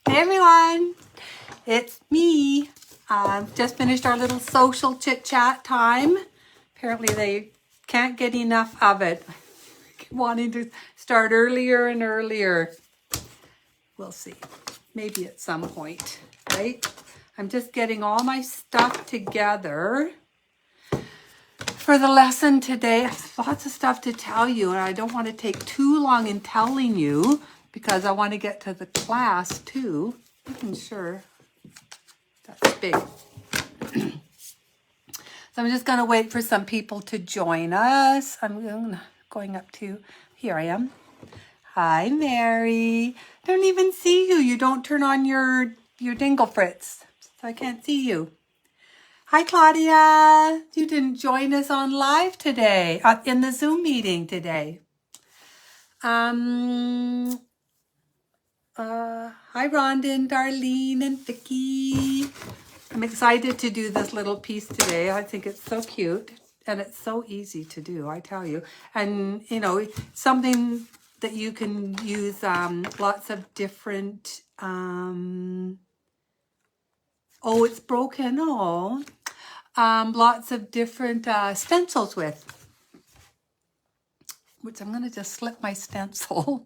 Hey everyone, it's me. Just finished our little social chit chat time. Apparently they can't get enough of it. Wanting to start earlier and earlier. We'll see. Maybe at some point, right? I'm just getting all my stuff together for the lesson today. I have lots of stuff to tell you, and I don't want to take too long in telling you because I want to get to the class too. Making sure that's big. So I'm just going to wait for some people to join us. I'm going up to, here I am. Hi, Mary. Don't even see you. You don't turn on your dingle fritz, so I can't see you. Hi, Claudia. You didn't join us on live today, in the Zoom meeting today. Hi, Rhonda, Darlene, and Vicki. I'm excited to do this little piece today. I think it's so cute, and it's so easy to do, I tell you. And, you know, something that you can use lots of different, oh, it's broken, oh. Lots of different stencils with, which I'm going to just slip my stencil.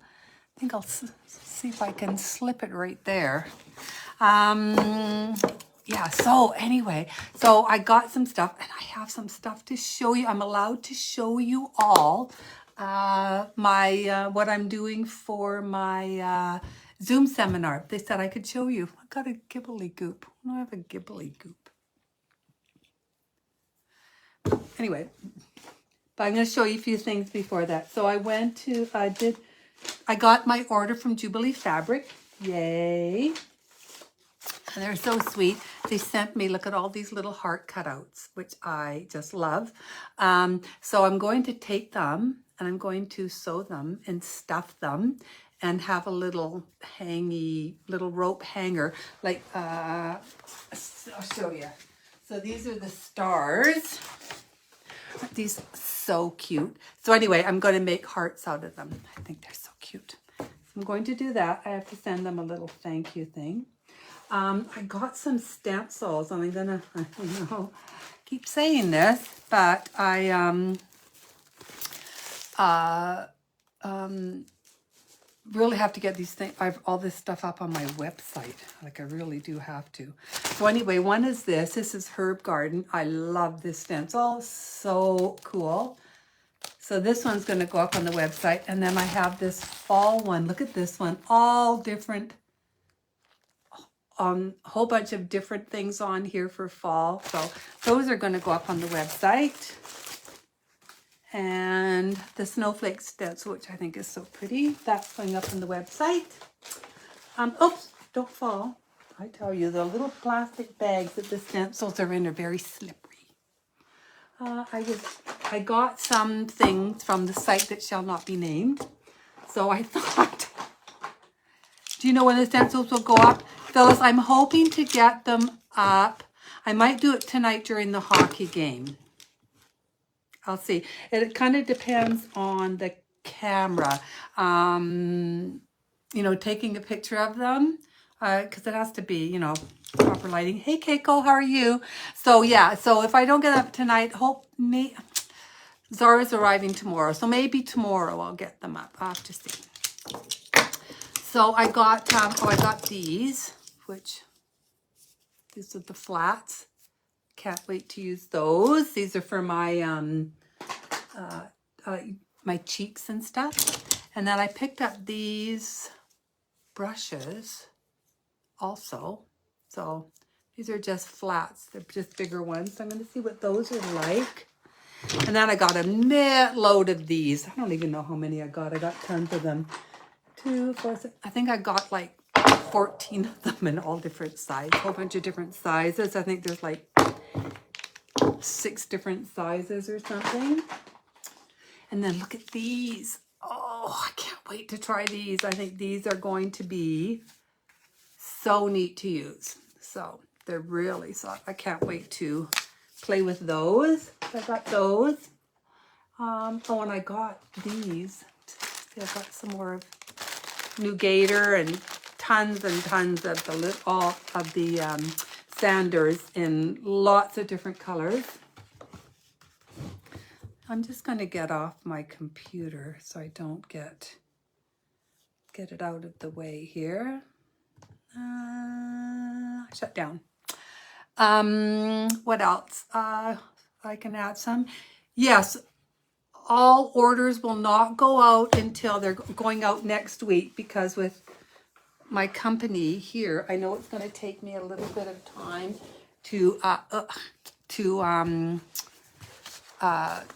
I think I'll see if I can slip it right there. Yeah, so anyway, so I got some stuff and I have some stuff to show you. I'm allowed to show you all what I'm doing for my Zoom seminar. They said I could show you. I got a gibbly goop. I don't have a gibbly goop. Anyway, but I'm going to show you a few things before that. So I went to, I got my order from Jubilee Fabric. Yay. And they're so sweet. They sent me, look at all these little heart cutouts, which I just love. So I'm going to take them and I'm going to sew them and stuff them and have a little little rope hanger. Like, I'll show you. So these are the stars. These so cute. So anyway, I'm going to make hearts out of them. I think they're so cute. So I'm going to do that. I have to send them a little thank you thing. I got some stencils, and I'm gonna, keep saying this, but I really have to get these things. I have all this stuff up on my website. Like I really do have to. So anyway, one is this. This is Herb Garden. I love this stencil. So cool. So this one's going to go up on the website, and then I have this fall one. Look at this one. All different. A whole bunch of different things on here for fall. So those are going to go up on the website. And the snowflake stencil, which I think is so pretty, that's going up on the website. Oops, don't fall. I tell you, the little plastic bags that the stencils are in are very slippery. I got some things from the site that shall not be named. So I thought, do you know when the stencils will go up? Phyllis, I'm hoping to get them up. I might do it tonight during the hockey game. I'll see. It kind of depends on the camera. You know, taking a picture of them, because it has to be, you know, proper lighting. Hey, Keiko, how are you? So, yeah, so if I don't get up tonight, Zara's arriving tomorrow. So maybe tomorrow I'll get them up. I'll have to see. So I got, I got these, these are the flats. Can't wait to use those. These are for my my cheeks and stuff. And then I picked up these brushes also. So these are just flats. They're just bigger ones. So I'm going to see what those are like. And then I got a knit load of these. I don't even know how many I got. I got tons of them. 2, 4, 6. I think I got like 14 of them in all different sizes. A whole bunch of different sizes. I think there's like 6 different sizes or something. And then look at these. Oh, I can't wait to try these. I think these are going to be so neat to use. So they're really soft. I can't wait to play with those. I got those. Oh, and I got these. See, I got some more of New Gator and tons and tons of all of the sanders in lots of different colors. I'm just going to get off my computer so I don't get it out of the way here. Shut down. What else? I can add some. Yes, all orders will not go out until they're going out next week, because with my company here, I know it's going to take me a little bit of time to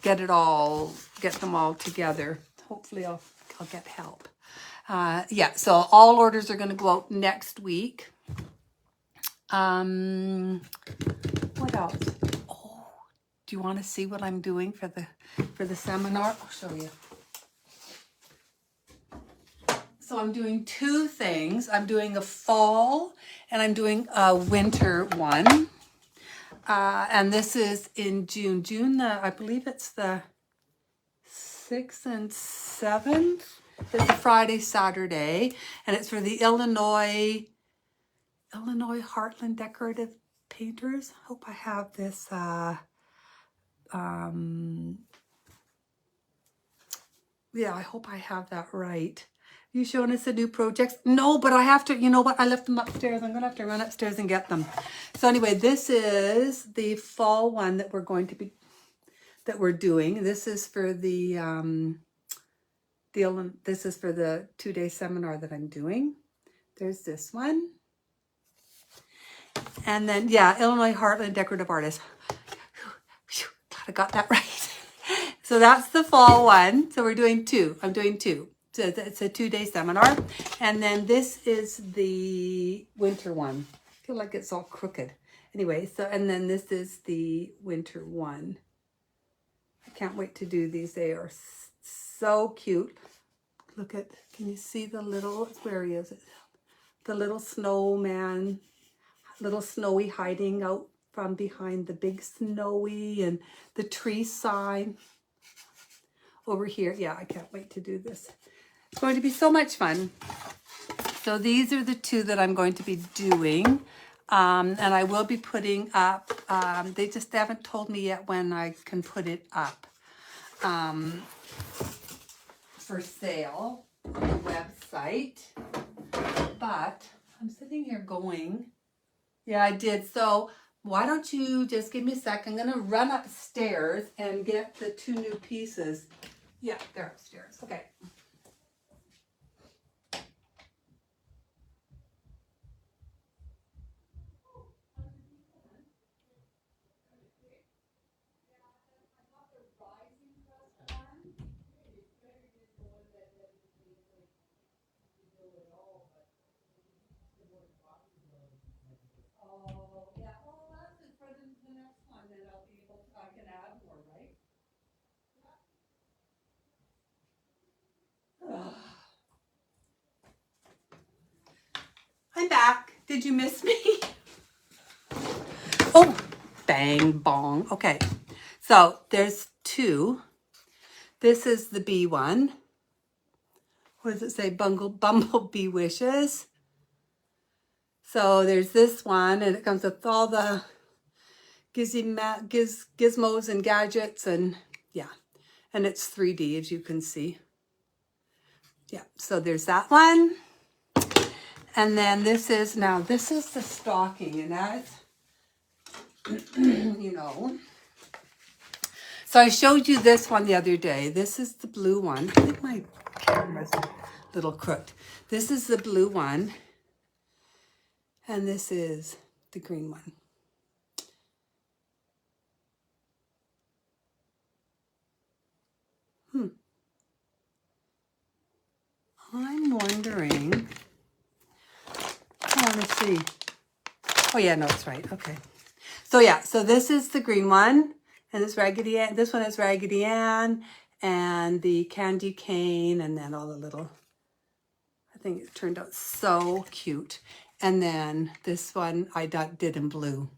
get them all together. Hopefully I'll get help. Yeah, so all orders are going to go out next week. What else? Oh, do you want to see what I'm doing for the seminar? I'll show you. So I'm doing two things. I'm doing a fall and I'm doing a winter one. And this is in June. I believe it's the 6th and 7th. It's a Friday, Saturday. And it's for the Illinois Heartland Decorative Painters. Hope I have this. Yeah, I hope I have that right. You showing us the new projects? No, but I have to, you know what? I left them upstairs. I'm going to have to run upstairs and get them. So anyway, this is the fall one that we're doing. This is for the, this is for the 2-day seminar that I'm doing. There's this one. And then, yeah, Illinois Heartland Decorative Artists. Glad I got that right. So that's the fall one. So we're doing two. I'm doing two. So it's a 2-day seminar. And then this is the winter one. I feel like it's all crooked. Anyway, so, and then this is the winter one. I can't wait to do these. They are so cute. Look at, can you see the little, where is it? The little snowman, little Snowy hiding out from behind the big Snowy, and the tree sign over here. Yeah, I can't wait to do this. It's going to be so much fun. So these are the two that I'm going to be doing. And I will be putting up, they just haven't told me yet when I can put it up for sale on the website. But I'm sitting here going, yeah, I did. So why don't you just give me a sec? I'm going to run upstairs and get the two new pieces. Yeah, they're upstairs. Okay. I'm back. Did you miss me? Oh, bang, bong. Okay, so there's two. This is the bee one. What does it say? Bumblebee Wishes. So there's this one, and it comes with all the gizmos and gadgets, and yeah. And it's 3D, as you can see. Yeah, so there's that one. And then this is the stocking, and that's, you know. So I showed you this one the other day. This is the blue one. I think my camera's a little crooked. This is the blue one. And this is the green one. I'm wondering, I want to see. Oh yeah, no, it's right. Okay. So yeah, so this is the green one, and this Raggedy Ann. This one is Raggedy Ann, and the candy cane, and then all the little. I think it turned out so cute. And then this one I did in blue.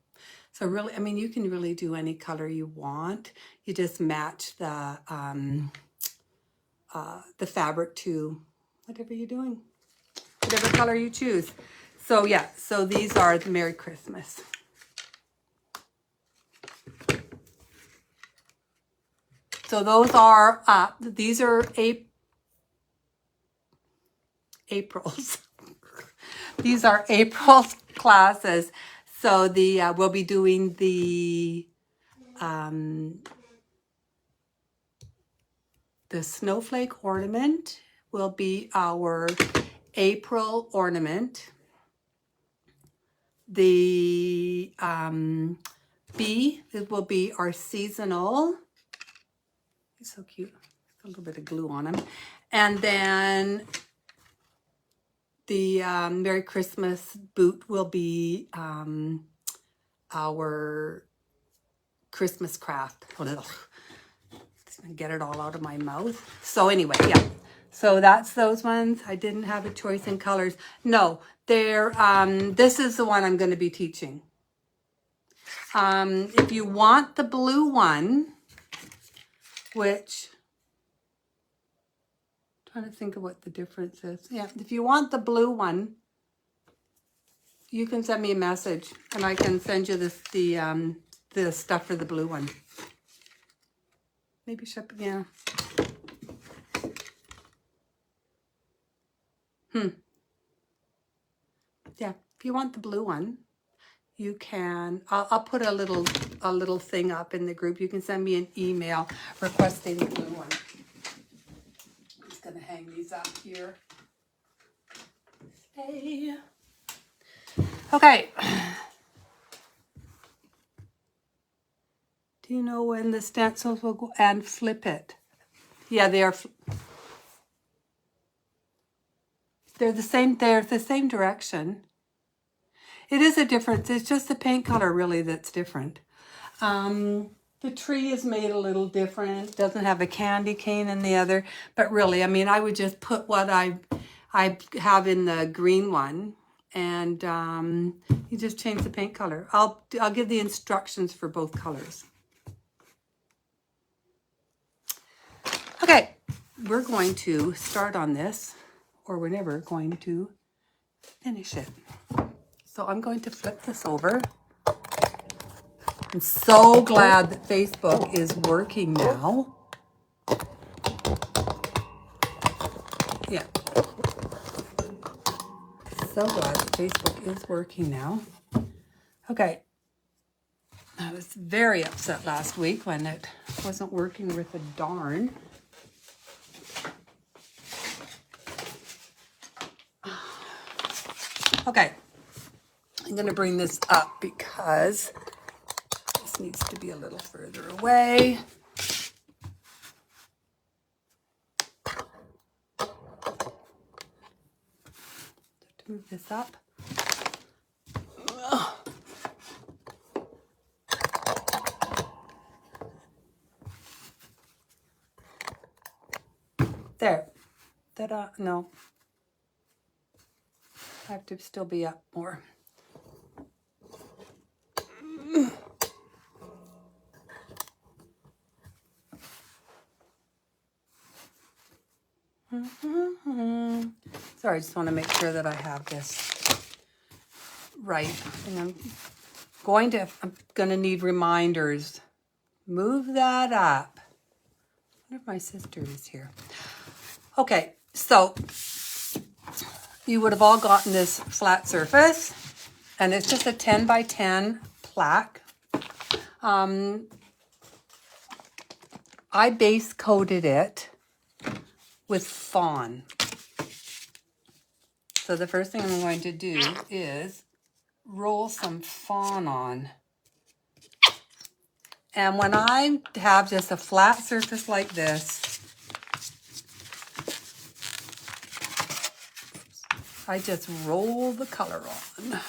So really, I mean, you can really do any color you want. You just match the fabric to whatever you're doing. whatever color you choose. So yeah, so these are the Merry Christmas. So those are, these are April's. These are April's classes. So we'll be doing the snowflake ornament will be our April ornament. The bee, it will be our seasonal. He's so cute. A little bit of glue on him. And then the Merry Christmas boot will be our Christmas craft. Get it all out of my mouth. So anyway, yeah. So that's those ones. I didn't have a choice in colors. No, they're this is the one I'm going to be teaching. If you want the blue one, which I'm trying to think of what the difference is. Yeah, if you want the blue one, you can send me a message and I can send you the stuff for the blue one. Maybe ship, yeah. Yeah, if you want the blue one, you can, I'll put a little thing up in the group. You can send me an email requesting the blue one. I'm just gonna hang these up here. Hey. Okay. Do you know when the stencils will go? And flip it. Yeah, they are. They're the same direction. It is a difference. It's just the paint color really that's different. The tree is made a little different. Doesn't have a candy cane in the other. But really, I mean, I would just put what I have in the green one. And you just change the paint color. I'll give the instructions for both colors. Okay, we're going to start on this, or we're never going to finish it. So I'm going to flip this over. I'm so glad that Facebook is working now. Yeah. So glad that Facebook is working now. Okay. I was very upset last week when it wasn't working with a darn. Okay, I'm going to bring this up because this needs to be a little further away. To move this up. There. Ta-da. No. I have to still be up more. Sorry, I just want to make sure that I have this right. And I'm going to need reminders. Move that up. I wonder if my sister is here. Okay, so you would have all gotten this flat surface, and it's just a 10 by 10 plaque. I base coated it with fawn. So the first thing I'm going to do is roll some fawn on. And when I have just a flat surface like this, I just roll the color on.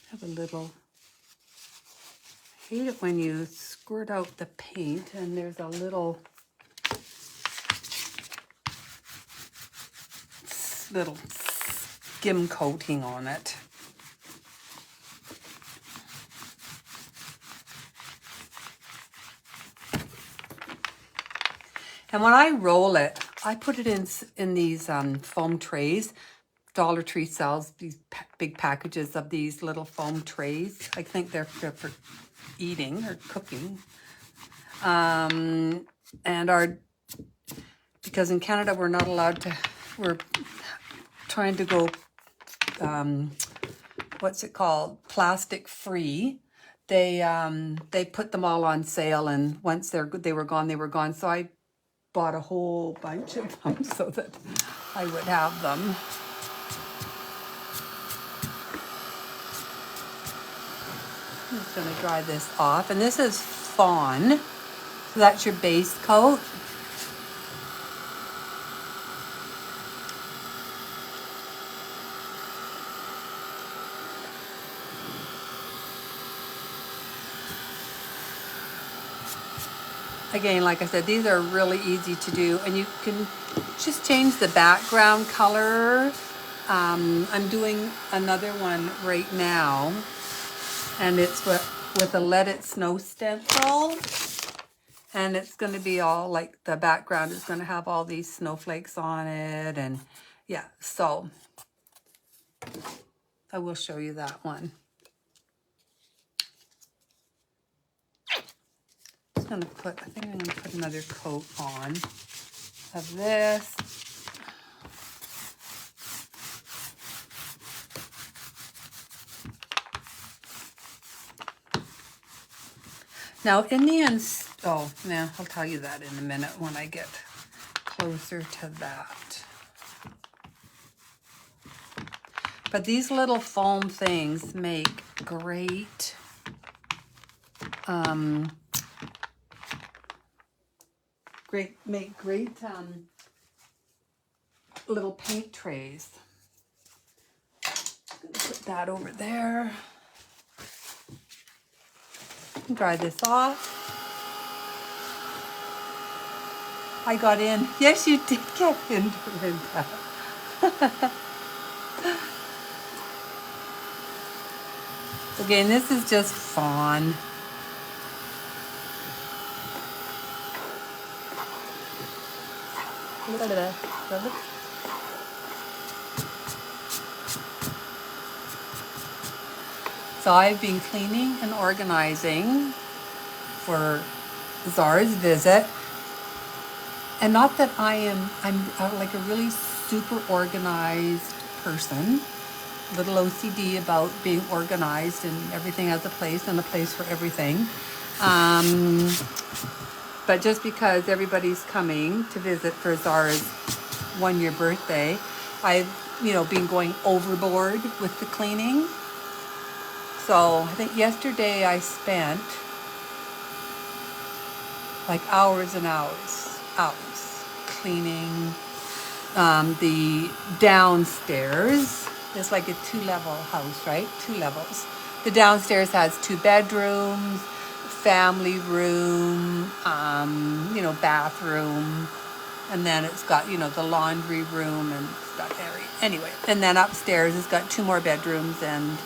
Have a little, I hate it when you squirt out the paint and there's a little skim coating on it. And when I roll it, I put it in these foam trays. Dollar Tree sells these big packages of these little foam trays. I think they're for eating or cooking. And because in Canada we're not allowed to, we're trying to go, what's it called? Plastic free. They put them all on sale, and once they were gone, they were gone. So I bought a whole bunch of them so that I would have them. I'm just going to dry this off. And this is Fawn. So that's your base coat. Again, like I said, these are really easy to do, and you can just change the background color. I'm doing another one right now, and it's with a Let It Snow stencil, and it's going to be all like the background is going to have all these snowflakes on it, and yeah, so I will show you that one. I think I'm going to put another coat on of this. Now in the end, oh yeah, I'll tell you that in a minute when I get closer to that. But these little foam things make great great little paint trays. I'm gonna put that over there. Dry this off. I got in. Yes, you did get into it. Again, this is just Fawn. So I've been cleaning and organizing for Zara's visit. And not that I'm like a really super organized person. Little OCD about being organized, and everything has a place and a place for everything. But just because everybody's coming to visit for Zara's 1-year birthday, I've, been going overboard with the cleaning. So I think yesterday I spent like hours and hours cleaning the downstairs. It's like a 2-level house, right? 2 levels. The downstairs has 2 bedrooms, family room, bathroom, and then it's got, the laundry room and stuff area. Anyway, and then upstairs it's got 2 more bedrooms and,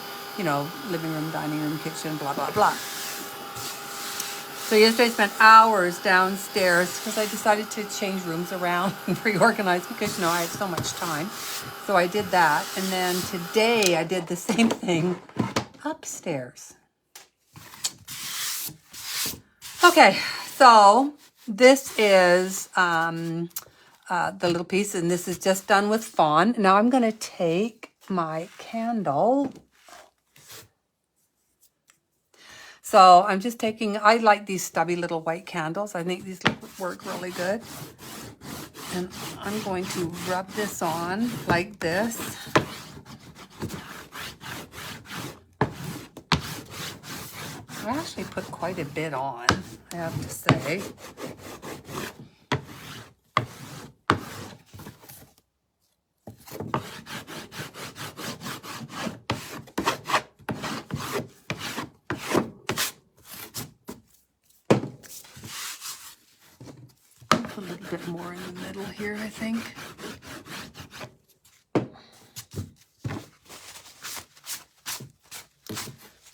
living room, dining room, kitchen, blah, blah, blah. So yesterday I spent hours downstairs because I decided to change rooms around and reorganize because, I had so much time. So I did that. And then today I did the same thing upstairs. Okay, so this is the little piece, and this is just done with Fawn. Now I'm going to take my candle. So I'm just taking, I like these stubby little white candles. I think these work really good. And I'm going to rub this on like this. I actually put quite a bit on, I have to say. A little bit more in the middle here, I think.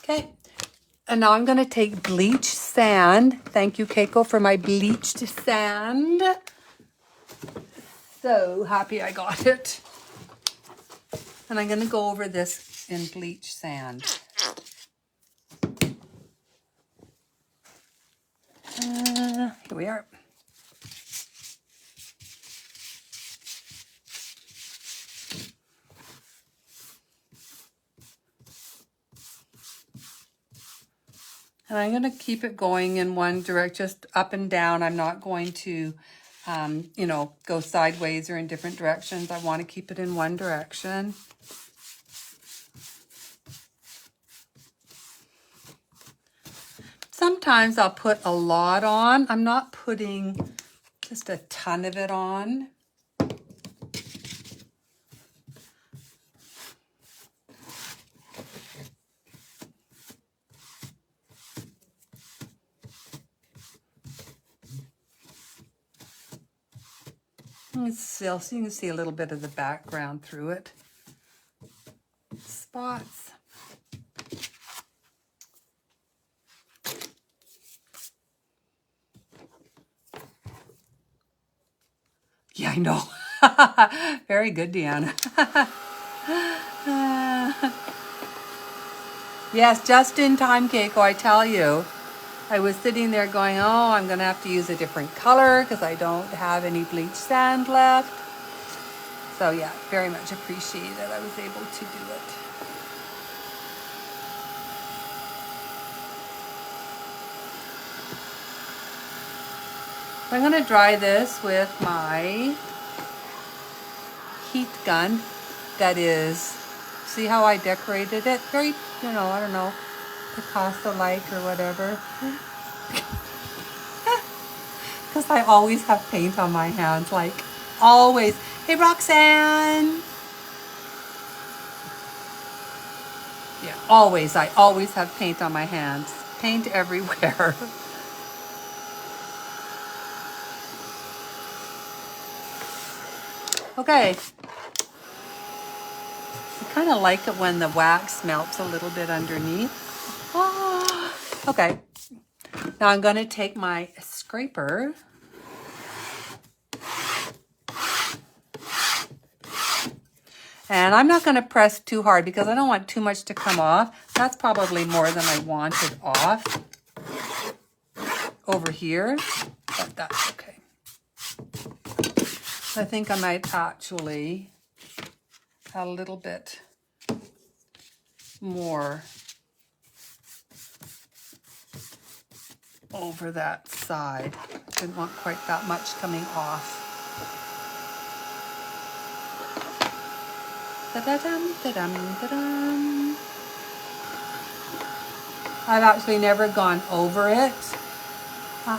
Okay. And now I'm going to take bleach sand. Thank you, Keiko, for my bleached sand. So happy I got it. And I'm going to go over this in bleach sand. Here we are. And I'm going to keep it going in one direction, just up and down. I'm not going to, you know, go sideways or in different directions. I want to keep it in one direction. Sometimes I'll put a lot on. I'm not putting just a ton of it on. Still, so you can see a little bit of the background through it. Spots. Yeah, I know. Very good, Deanna. Yes, just in time, Keiko, I tell you. I was sitting there going, oh, I'm going to have to use a different color because I don't have any bleach sand left. So yeah, very much appreciate that I was able to do it. I'm going to dry this with my heat gun. That is, see how I decorated it? Very, you know, I don't know, Picasso-like or whatever. Because I always have paint on my hands, like always. Hey, Roxanne. Yeah, always. I always have paint on my hands. Paint everywhere. Okay. I kind of like it when the wax melts a little bit underneath. Oh, okay. Now I'm going to take my scraper. And I'm not going to press too hard because I don't want too much to come off. That's probably more than I wanted off over here, but that's okay. I think I might actually add a little bit more over that side. Didn't want quite that much coming off. Da-da-dum, da-dum, da-dum. I've actually never gone over it.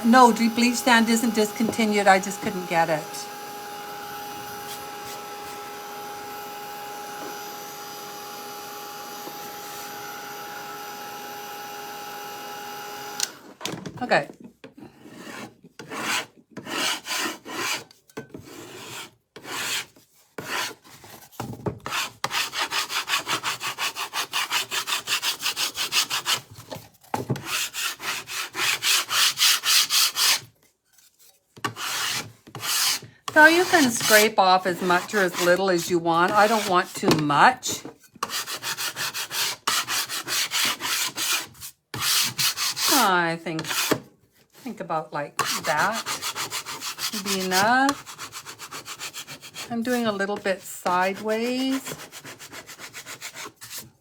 No, bleach sand isn't discontinued. I just couldn't get it. Okay. So you can scrape off as much or as little as you want. I don't want too much. I think about like that would be enough. I'm doing a little bit sideways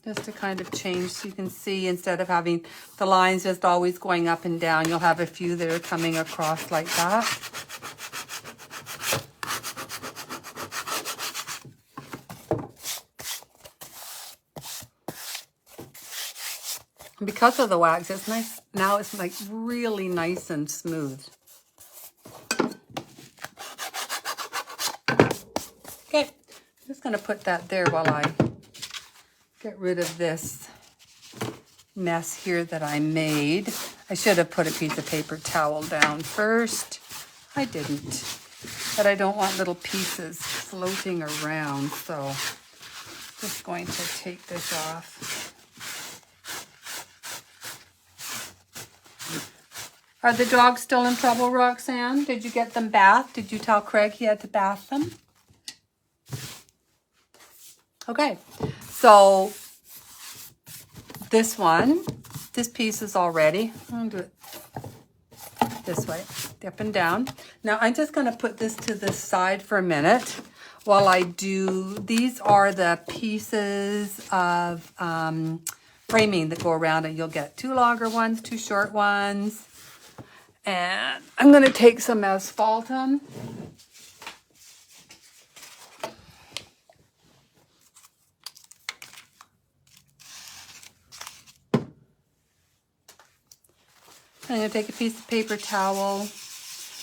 just to kind of change so you can see instead of having the lines just always going up and down, you'll have a few that are coming across like that. Because of the wax, it's nice. Now it's like really nice and smooth. Okay, I'm just going to put that there while I get rid of this mess here that I made. I should have put a piece of paper towel down first. I didn't. But I don't want little pieces floating around, so I'm just going to take this off. Are the dogs still in trouble, Roxanne? Did you get them bathed? Did you tell Craig he had to bath them? Okay, so this piece is all ready. I'm going to do it this way, up and down. Now I'm just going to put this to the side for a minute while I do, these are the pieces of framing that go around, and you'll get 2 longer ones, 2 short ones. And I'm going to take some asphaltum. I'm going to take a piece of paper towel.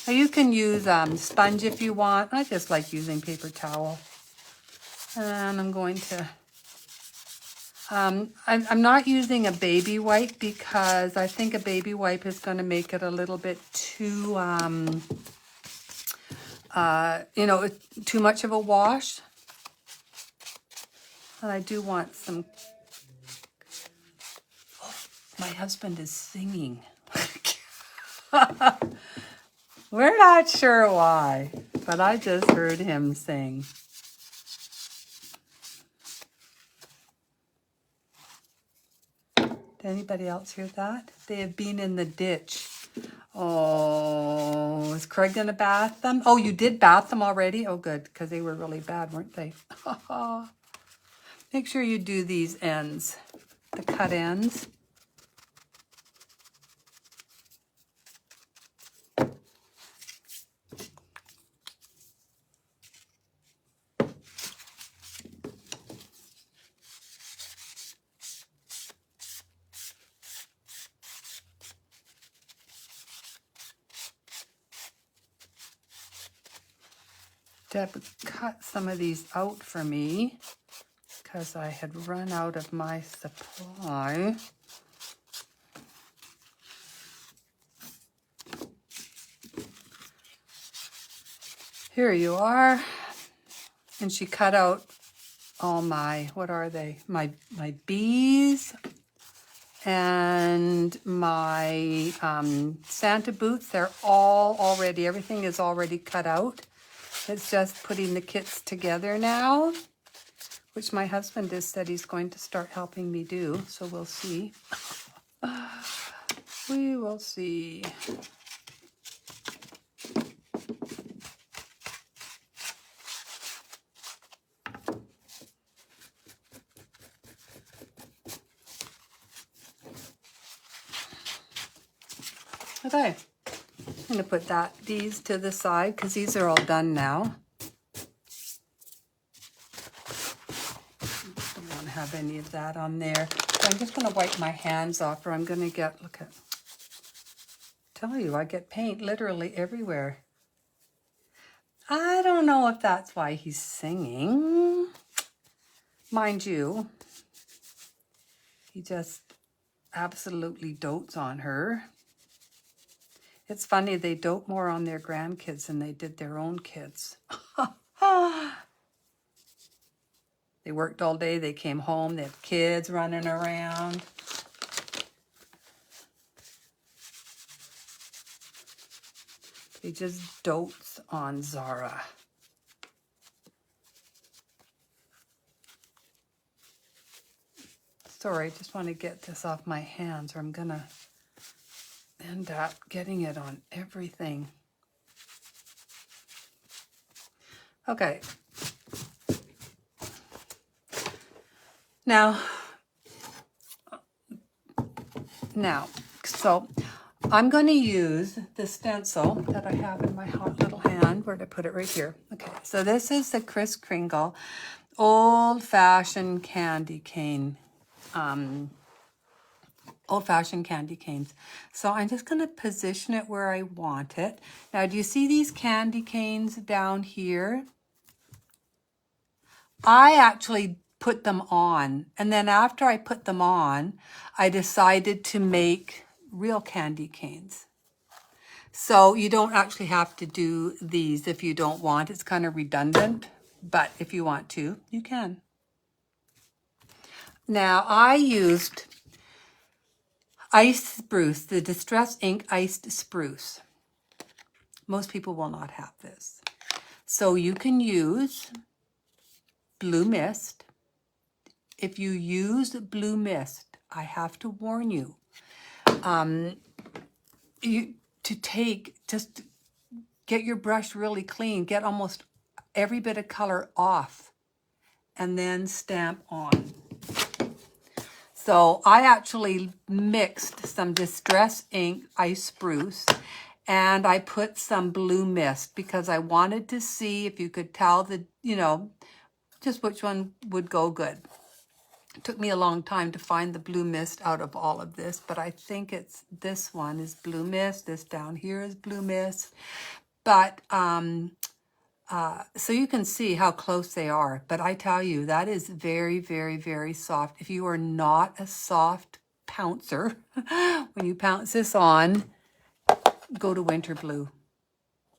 Now you can use sponge if you want. I just like using paper towel. And I'm going to, I'm not using a baby wipe because I think a baby wipe is going to make it a little bit too, you know, too much of a wash. And I do want some, oh, my husband is singing. We're not sure why, but I just heard him sing. Did anybody else hear that? They have been in the ditch. Oh, is Craig going to bath them? Oh, you did bath them already? Oh, good, because they were really bad, weren't they? Make sure you do these ends, the cut ends. Deb cut some of these out for me because I had run out of my supply. Here you are. And she cut out all my, what are they? My bees and my Santa boots. They're all already, everything is already cut out. It's just putting the kits together now, which my husband has said he's going to start helping me do. So we'll see. We will see. Okay, I'm going to put these to the side because these are all done now. Don't want to have any of that on there. So I'm just going to wipe my hands off, or I'm going to get, look at, tell you, I get paint literally everywhere. I don't know if that's why he's singing. Mind you, he just absolutely dotes on her. It's funny, they dote more on their grandkids than they did their own kids. They worked all day, they came home, they have kids running around. He just dotes on Zara. Sorry, I just want to get this off my hands or I'm gonna end up getting it on everything. Okay. Now, so I'm going to use the stencil that I have in my hot little hand. Where'd I put it? Right here. Okay, so this is the Kris Kringle old-fashioned candy cane. Old-fashioned candy canes. So I'm just going to position it where I want it. Now, do you see these candy canes down here? I actually put them on, and then after I put them on, I decided to make real candy canes. So you don't actually have to do these if you don't want. It's kind of redundant, but if you want to, you can. Now, I used Ice spruce, the Distress Ink Iced Spruce. Most people will not have this. So you can use Blue Mist. If you use Blue Mist, I have to warn you, just get your brush really clean, get almost every bit of color off, and then stamp on. So I actually mixed some Distress Ink Ice Spruce and I put some Blue Mist because I wanted to see if you could tell just which one would go good. It took me a long time to find the Blue Mist out of all of this, but I think it's this one is Blue Mist. This down here is Blue Mist. But so you can see how close they are. But I tell you, that is very, very, very soft. If you are not a soft pouncer, when you pounce this on, go to Winter Blue.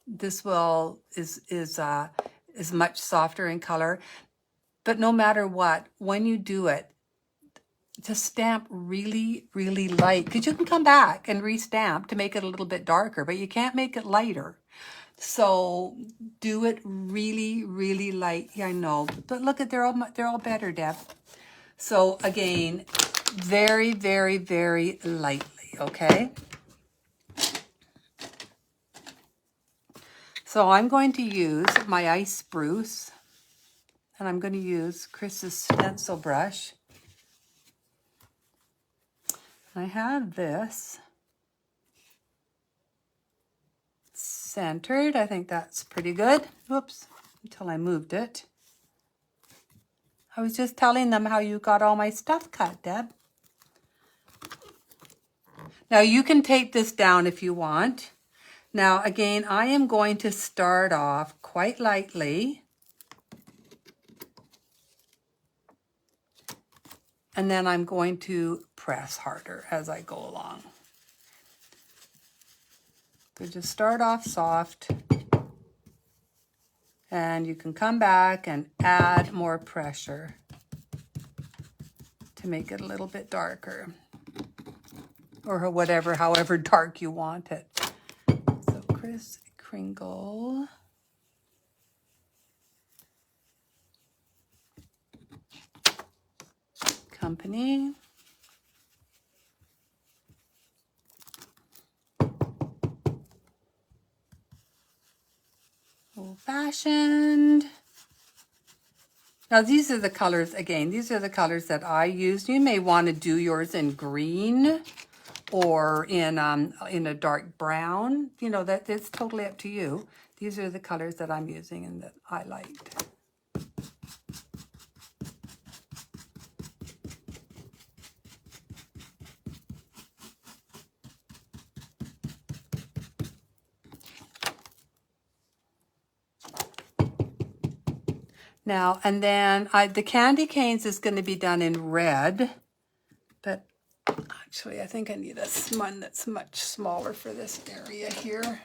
This is much softer in color. But no matter what, when you do it, just stamp really, really light. Because you can come back and restamp to make it a little bit darker, but you can't make it lighter. So do it really, really light. Yeah, I know. But look at, they're all better, Deb. So again, very, very, very lightly, okay? So I'm going to use my Ice Spruce, and I'm going to use Chris's stencil brush. I have this centered. I think that's pretty good. Whoops, until I moved it. I was just telling them how you got all my stuff cut, Deb. Now you can tape this down if you want. Now again, I am going to start off quite lightly. And then I'm going to press harder as I go along. So just start off soft. And you can come back and add more pressure to make it a little bit darker. Or however dark you want it. So Kris Kringle. Company. Old Fashioned. Now these are the colors, again, these are the colors that I used. You may want to do yours in green or in a dark brown. You know, that it's totally up to you. These are the colors that I'm using and that I liked. Now, and then the candy canes is going to be done in red, but actually I think I need one that's much smaller for this area here.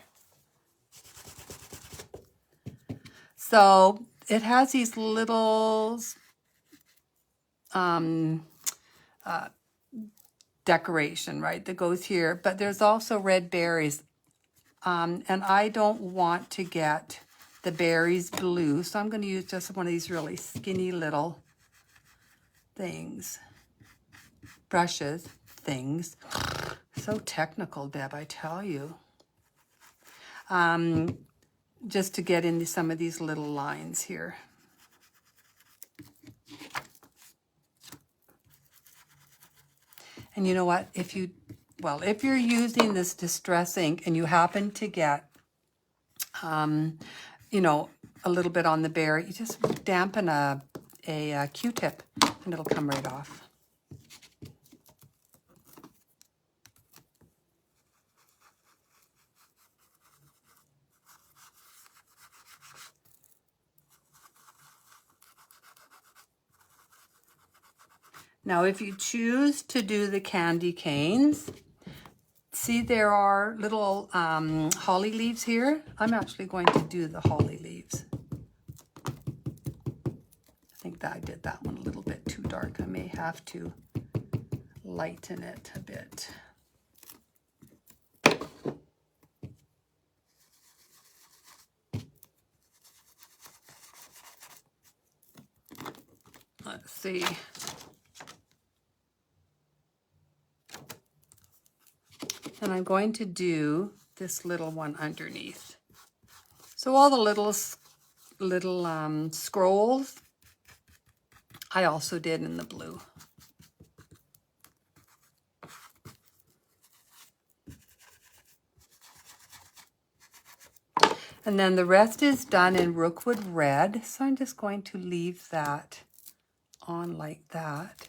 So it has these little decoration, right, that goes here, but there's also red berries, and I don't want to get the berries blue, so I'm going to use just one of these really skinny little things. So technical, Deb, I tell you. Just to get into some of these little lines here. And you know what? If you're using this Distress ink and you happen to get a little bit on the berry, you just dampen a Q-tip and it'll come right off. Now, if you choose to do the candy canes, see there are little holly leaves here. I'm actually going to do the holly leaves. I think that I did that one a little bit too dark. I may have to lighten it a bit. Let's see. And I'm going to do this little one underneath. So all the little scrolls, I also did in the blue. And then the rest is done in Rookwood Red. So I'm just going to leave that on like that.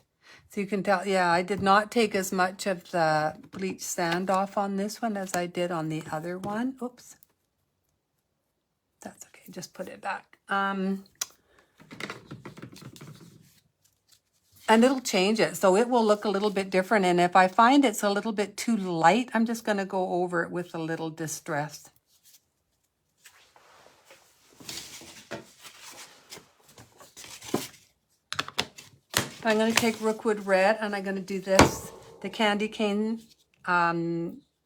So you can tell, yeah, I did not take as much of the bleach sand off on this one as I did on the other one. Oops. That's okay, just put it back. And it'll change it, so it will look a little bit different. And if I find it's a little bit too light, I'm just going to go over it with a little distress. I'm going to take Rookwood Red and I'm going to do this, the candy cane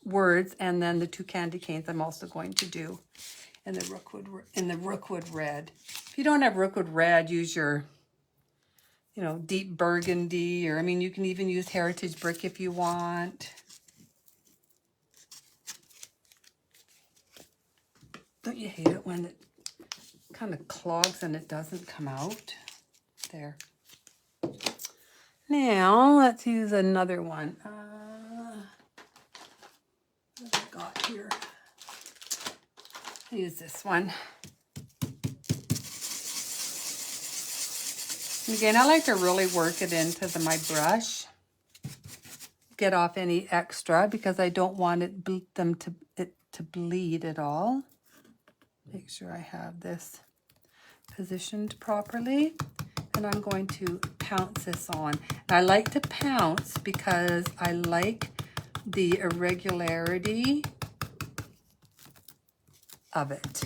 words, and then the two candy canes I'm also going to do in the Rookwood Red. If you don't have Rookwood Red, use your, you know, deep burgundy, or I mean, you can even use Heritage Brick if you want. Don't you hate it when it kind of clogs and it doesn't come out? There. Now, let's use another one. What have I got here? I'll use this one. And again, I like to really work it into my brush. Get off any extra because I don't want it to bleed at all. Make sure I have this positioned properly. And I'm going to pounce this on. And I like to pounce because I like the irregularity of it.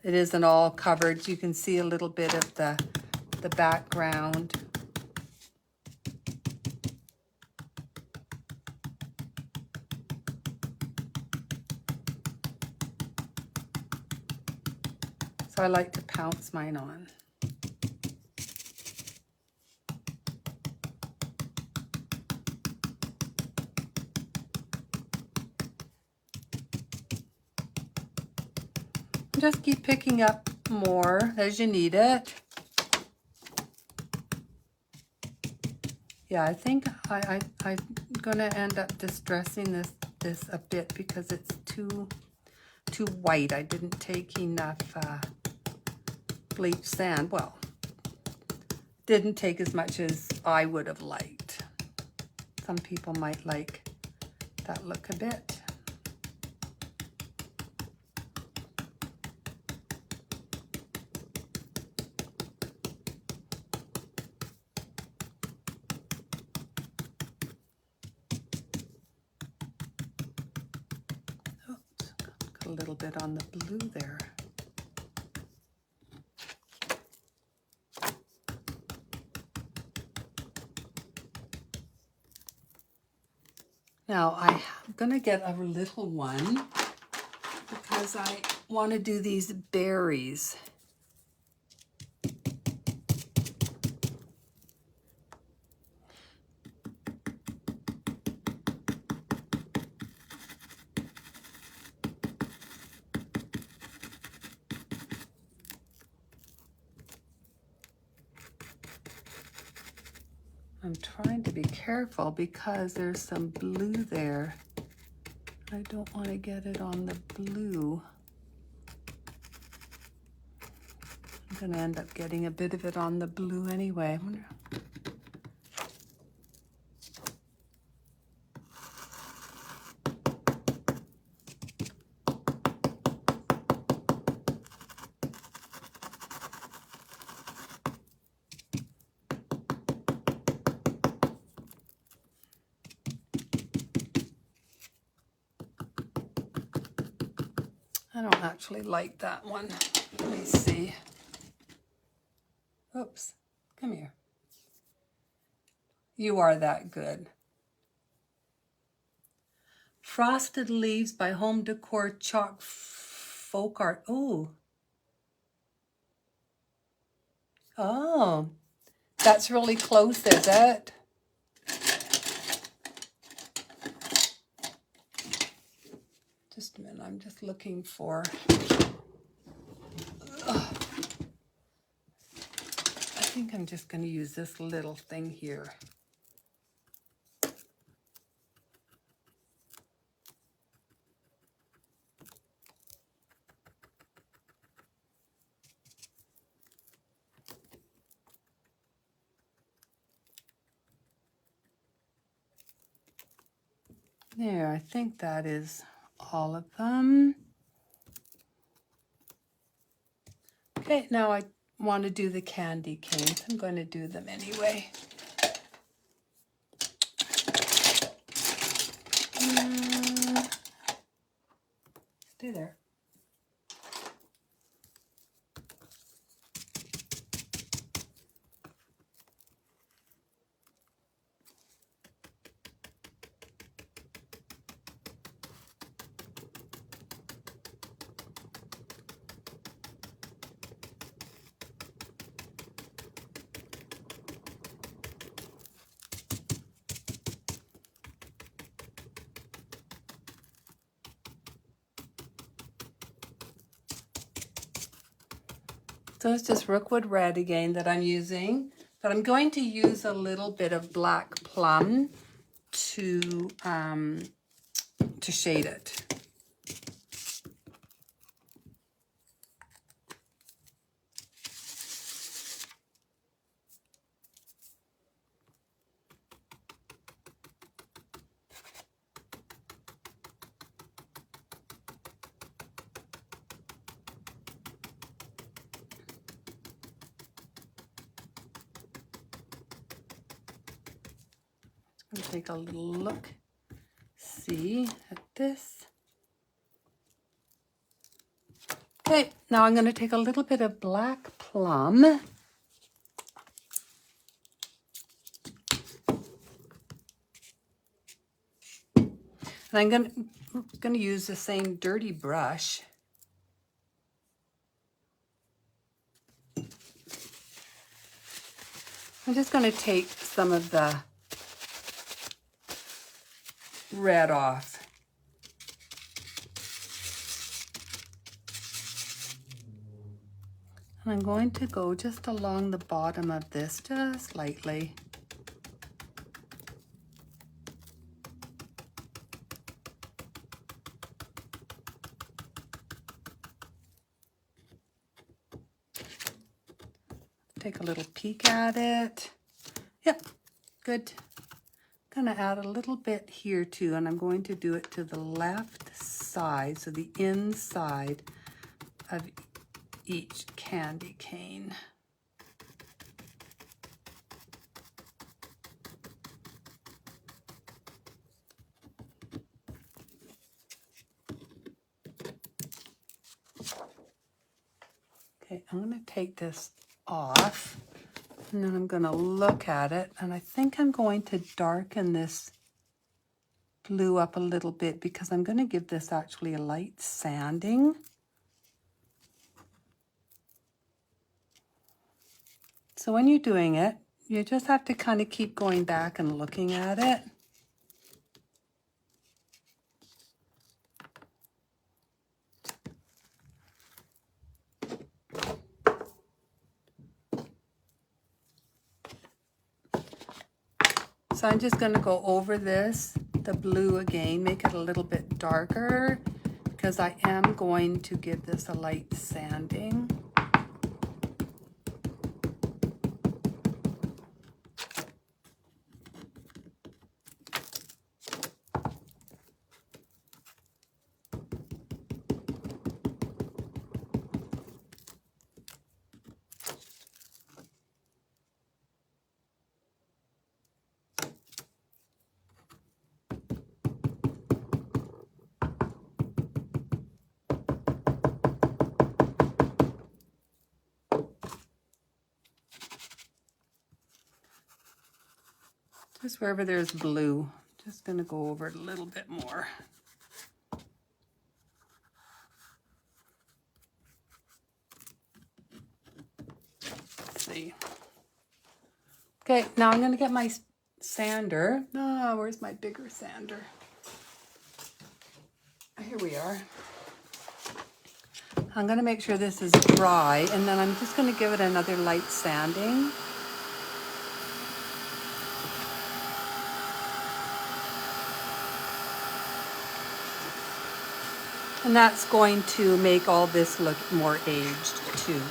It isn't all covered. You can see a little bit of the background. So I like to pounce mine on. Just keep picking up more as you need it. Yeah, I think I'm gonna end up distressing this a bit because it's too white. I didn't take enough bleach sand. Well, didn't take as much as I would have liked. Some people might like that look a bit. Oops, got a little bit on the blue there. Now I'm gonna get a little one because I want to do these berries. I'm trying to be careful because there's some blue there. I don't want to get it on the blue. I'm going to end up getting a bit of it on the blue anyway. I don't actually like that one. Let me see. Oops, come here. You are that good. Frosted Leaves by Home Decor Chalk Folk Art. Oh. Oh, that's really close, is it? Just a minute, I'm just looking for... Ugh. I think I'm just going to use this little thing here. There, I think that is all of them. Okay, now I want to do the candy canes. I'm going to do them anyway. Stay there. So it's just Rookwood Red again that I'm using, but I'm going to use a little bit of Black Plum to shade it. I'll take a little look, see at this. Okay, now I'm going to take a little bit of Black Plum. And I'm going to use the same dirty brush. I'm just going to take some of the red off. And I'm going to go just along the bottom of this, just lightly. Take a little peek at it. Yep, good. I'm going to add a little bit here too, and I'm going to do it to the left side, so the inside of each candy cane. Okay, I'm going to take this off, and then I'm going to look at it, and I think I'm going to darken this blue up a little bit because I'm going to give this actually a light sanding. So when you're doing it, you just have to kind of keep going back and looking at it. So I'm just going to go over this, the blue again, make it a little bit darker because I am going to give this a light sanding. Just wherever there's blue, just going to go over it a little bit more. Let's see. Okay, now I'm going to get my sander. Oh, where's my bigger sander? Here we are. I'm going to make sure this is dry, and then I'm just going to give it another light sanding. And that's going to make all this look more aged too.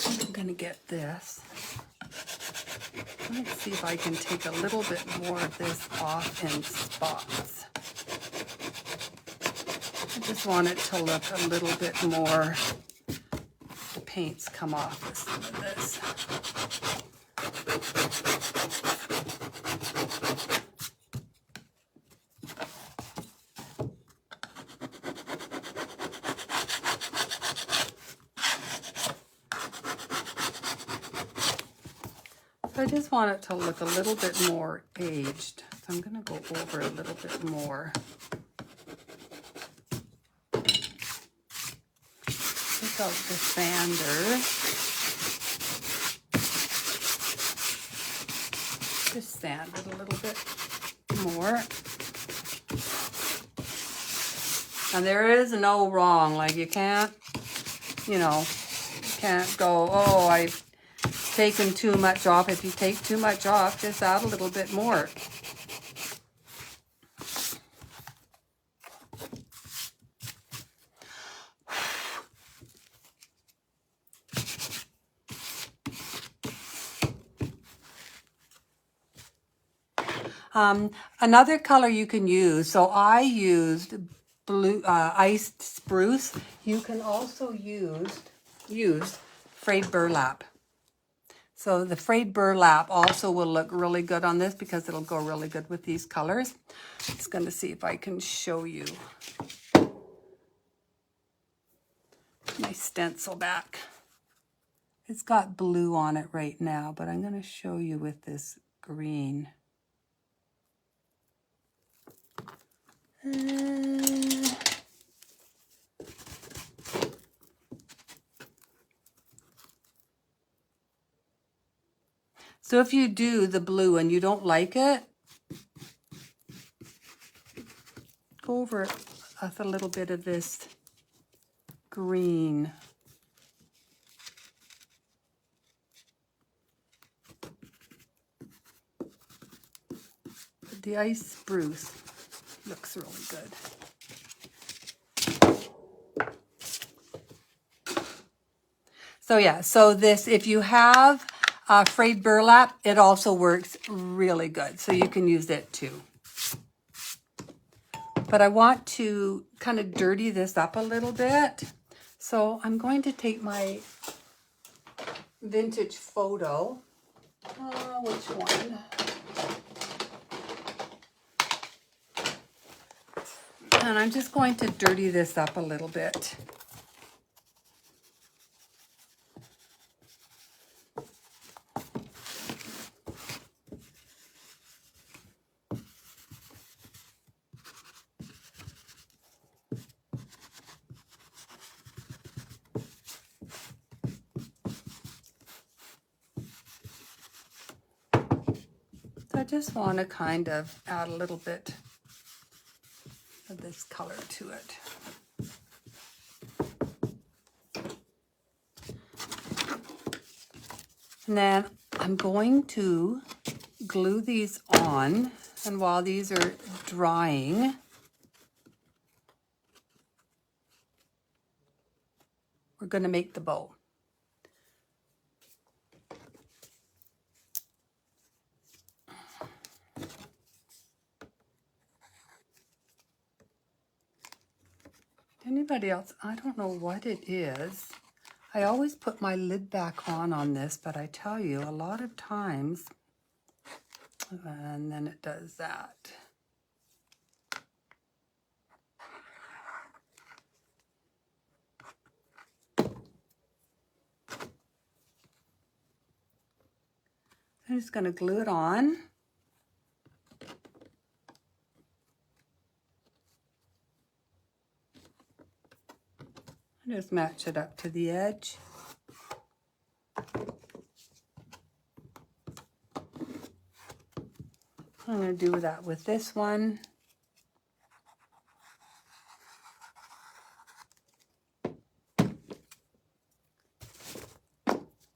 I'm going to get this. Let's see if I can take a little bit more of this off in spots. I just want it to look a little bit more, the paint's come off with some of this. So I just want it to look a little bit more aged. So I'm going to go over a little bit more. Take out the sander. Just sand it a little bit more. And there is no wrong. Like you can't, you know, you can't go, oh, I've taken too much off. If you take too much off, just add a little bit more. Another color you can use, so I used blue iced spruce. You can also use frayed burlap. So the frayed burlap also will look really good on this because it'll go really good with these colors. Just going to see if I can show you my stencil back. It's got blue on it right now, but I'm going to show you with this green. So if you do the blue and you don't like it, go over it with a little bit of this green. The ice spruce looks really good. So yeah, so this, if you have frayed burlap, it also works really good. So you can use it too. But I want to kind of dirty this up a little bit. So I'm going to take my vintage photo. Which one? And I'm just going to dirty this up a little bit. I just want to kind of add a little bit of this color to it. And then I'm going to glue these on, and while these are drying, we're going to make the bow. Anybody else? I don't know what it is. I always put my lid back on this, but I tell you, a lot of times, and then it does that. I'm just going to glue it on. Just match it up to the edge. I'm going to do that with this one.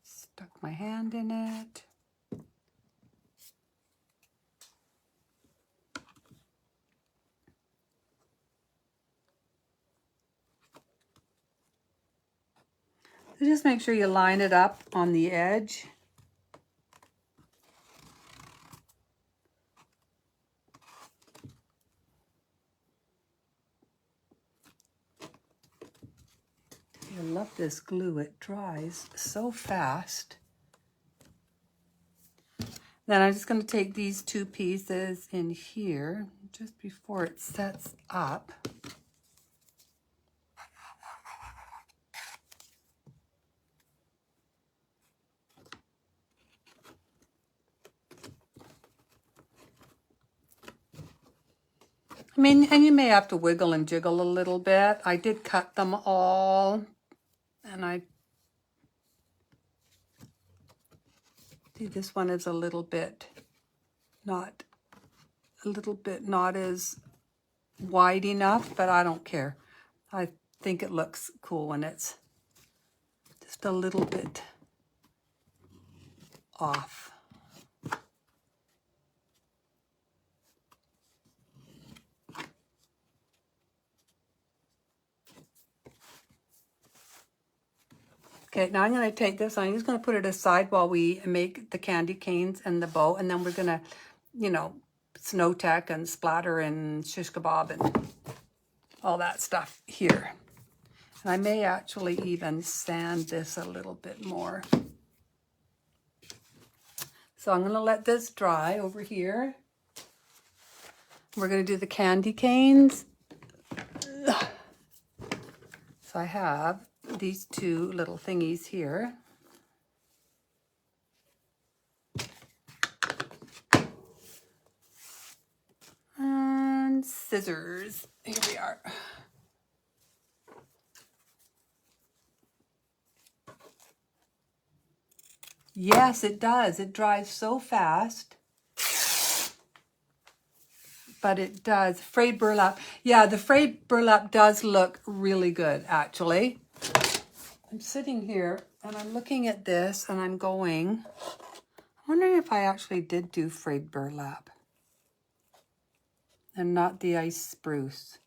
Stuck my hand in it. So just make sure you line it up on the edge. I love this glue. It dries so fast. Then I'm just going to take these two pieces in here just before it sets up. I mean, and you may have to wiggle and jiggle a little bit. I did cut them all, and I see this one is a little bit not as wide enough, but I don't care. I think it looks cool when it's just a little bit off. Okay, now I'm going to take this, I'm just going to put it aside while we make the candy canes and the bow, and then we're going to, you know, snow tack and splatter and shish kebab and all that stuff here. And I may actually even sand this a little bit more. So I'm going to let this dry over here. We're going to do the candy canes. So I have these two little thingies here. And scissors. Here we are. Yes, it does. It dries so fast. But it does. Frayed burlap. Yeah, the frayed burlap does look really good, actually. I'm sitting here and I'm looking at this and I'm going, I'm wondering if I actually did do frayed burlap and not the ice spruce.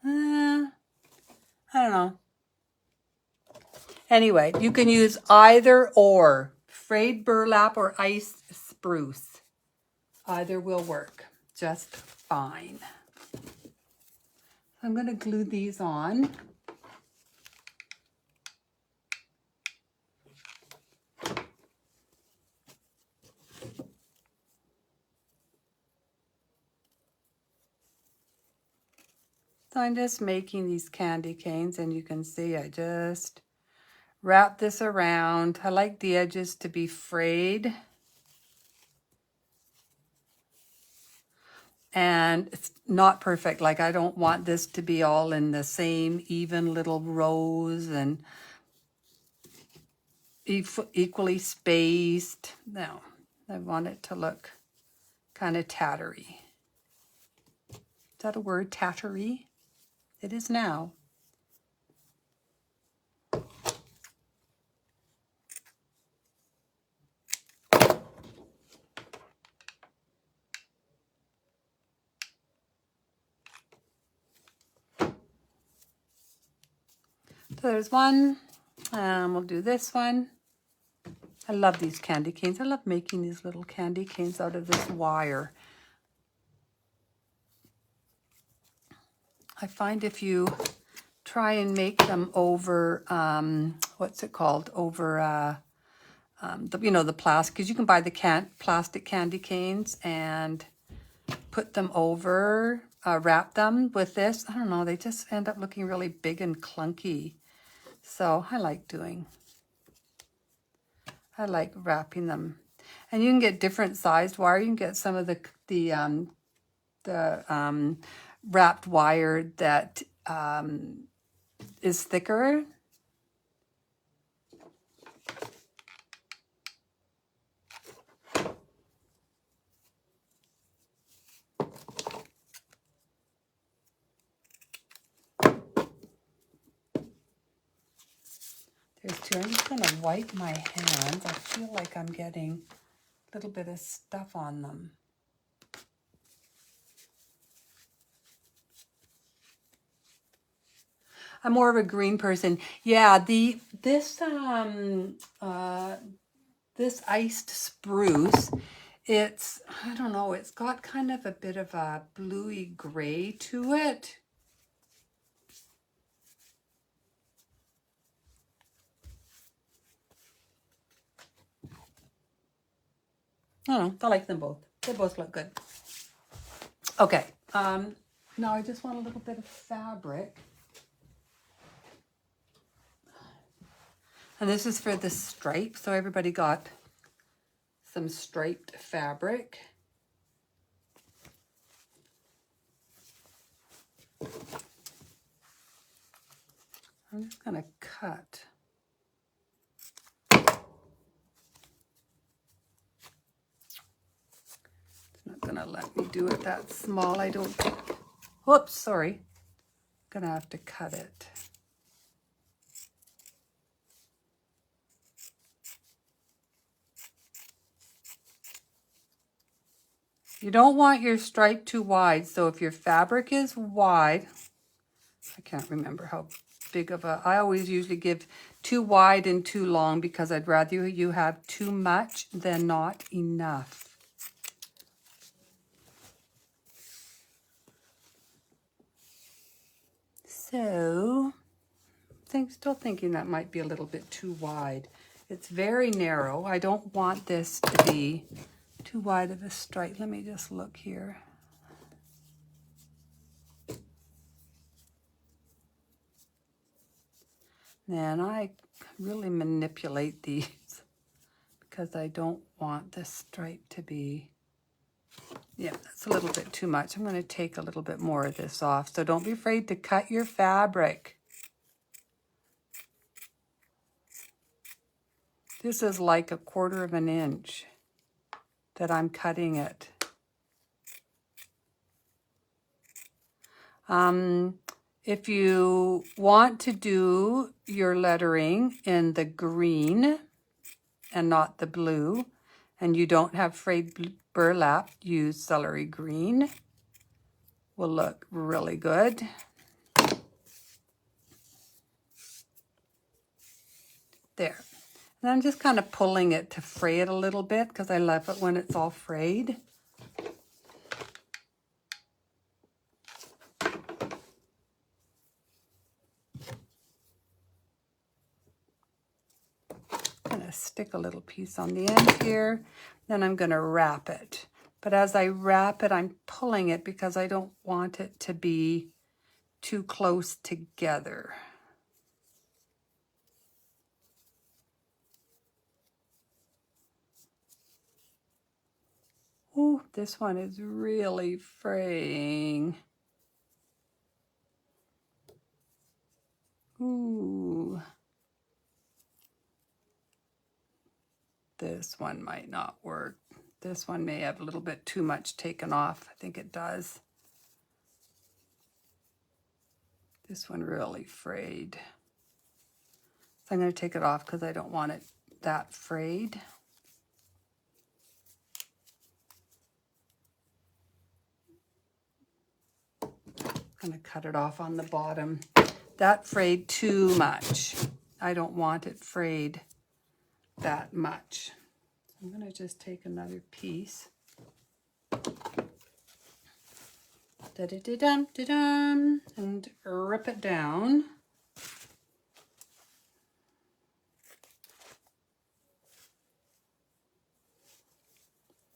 I don't know. Anyway, you can use either or, frayed burlap or ice spruce. Either will work just fine. I'm going to glue these on. So I'm just making these candy canes, and you can see I just wrap this around. I like the edges to be frayed. And it's not perfect. Like, I don't want this to be all in the same even little rows and equally spaced. No, I want it to look kind of tattery. Is that a word, tattery? It is now. So there's one. We'll do this one. I love these candy canes. I love making these little candy canes out of this wire. I find if you try and make them over, what's it called? Over, you know, the plastic, because you can buy the plastic candy canes and put them over, wrap them with this. I don't know, they just end up looking really big and clunky. So I like wrapping them. And you can get different sized wire. You can get some of the wrapped wire that is thicker. There's two. I'm just going to wipe my hands. I feel like I'm getting a little bit of stuff on them. I'm more of a green person. Yeah, this iced spruce, it's, I don't know, it's got kind of a bit of a bluey gray to it. I don't know, I like them both. They both look good. Okay, now I just want a little bit of fabric. And this is for the stripe, so everybody got some striped fabric. I'm just going to cut. It's not going to let me do it that small, I don't think. Whoops, sorry. I'm going to have to cut it. You don't want your stripe too wide, so if your fabric is wide, I can't remember how big of a, I always usually give too wide and too long because I'd rather you have too much than not enough. So, still thinking that might be a little bit too wide. It's very narrow. I don't want this to be too wide of a stripe. Let me just look here. And I really manipulate these because I don't want this stripe to be, yeah, that's a little bit too much. I'm going to take a little bit more of this off. So don't be afraid to cut your fabric. This is like 1/4 of an inch that I'm cutting it. If you want to do your lettering in the green and not the blue, and you don't have frayed burlap, use celery green. Will look really good. There. And I'm just kind of pulling it to fray it a little bit because I love it when it's all frayed. I'm going to stick a little piece on the end here. Then I'm going to wrap it. But as I wrap it, I'm pulling it because I don't want it to be too close together. Ooh, this one is really fraying. Ooh. This one might not work. This one may have a little bit too much taken off. I think it does. This one really frayed. So I'm going to take it off because I don't want it that frayed. I'm going to cut it off on the bottom. That frayed too much. I don't want it frayed that much. I'm going to just take another piece. Da-da-da-dum-da-dum, and rip it down.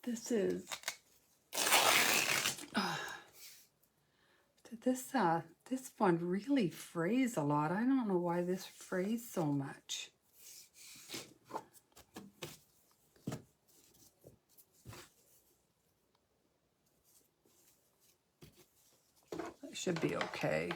This is this one really frays a lot. I don't know why this frays so much. It should be okay.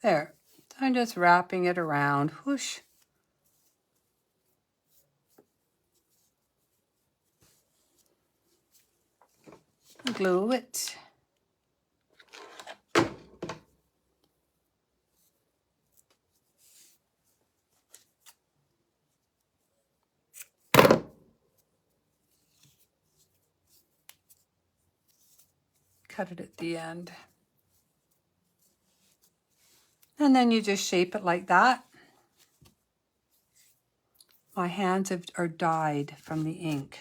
There. I'm just wrapping it around. Whoosh. Glue it. Cut it at the end. And then you just shape it like that. My hands are dyed from the ink.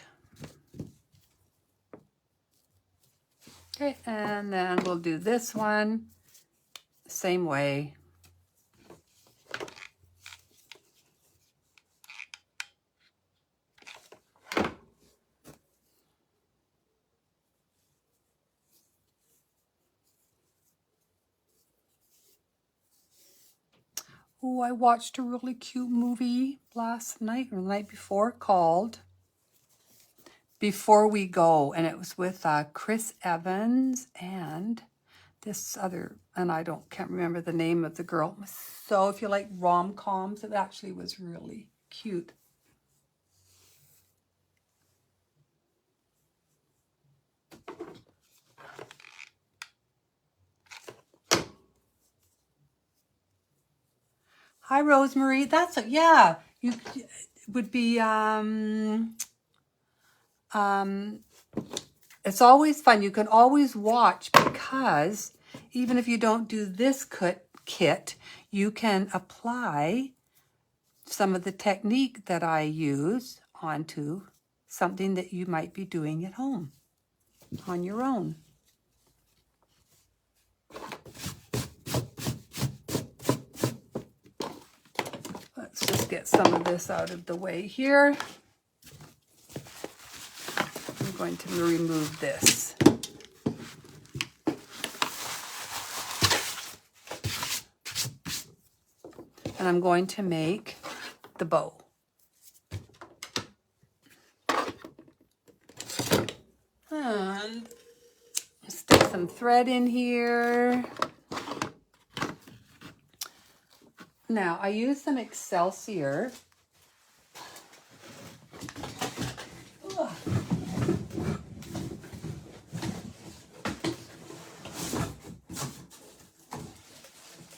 Okay, and then we'll do this one the same way. Oh, I watched a really cute movie last night or the night before called Before We Go, and it was with Chris Evans and this other, and I can't remember the name of the girl. So if you like rom-coms, it actually was really cute. Hi, Rosemary. That's a, yeah. You would be it's always fun. You can always watch, because even if you don't do this kit, you can apply some of the technique that I use onto something that you might be doing at home on your own. Let's just get some of this out of the way here. I'm going to remove this. And I'm going to make the bow. And stick some thread in here. Now, I use some Excelsior.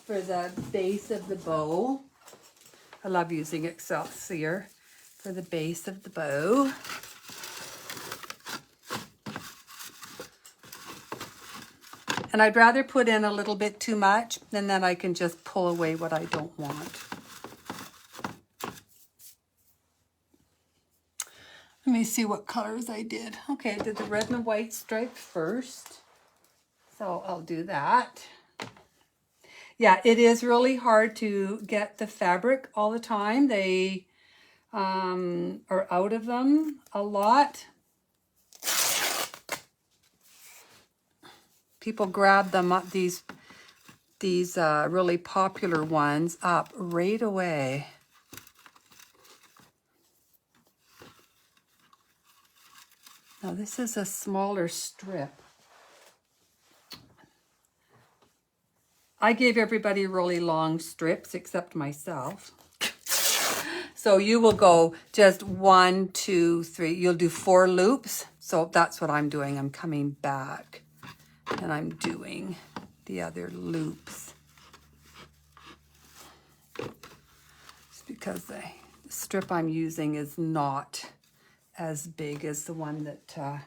For the base of the bow. I love using Excelsior for the base of the bow. And I'd rather put in a little bit too much, and then I can just pull away what I don't want. Let me see what colors I did. Okay, I did the red and white stripe first. So I'll do that. Yeah, it is really hard to get the fabric all the time. They are out of them a lot. People grab them up, these really popular ones up right away. Now this is a smaller strip. I gave everybody really long strips except myself. So you will go just 1, 2, 3. You'll do 4 loops. So that's what I'm doing. I'm coming back and I'm doing the other loops. It's because the strip I'm using is not as big as the one that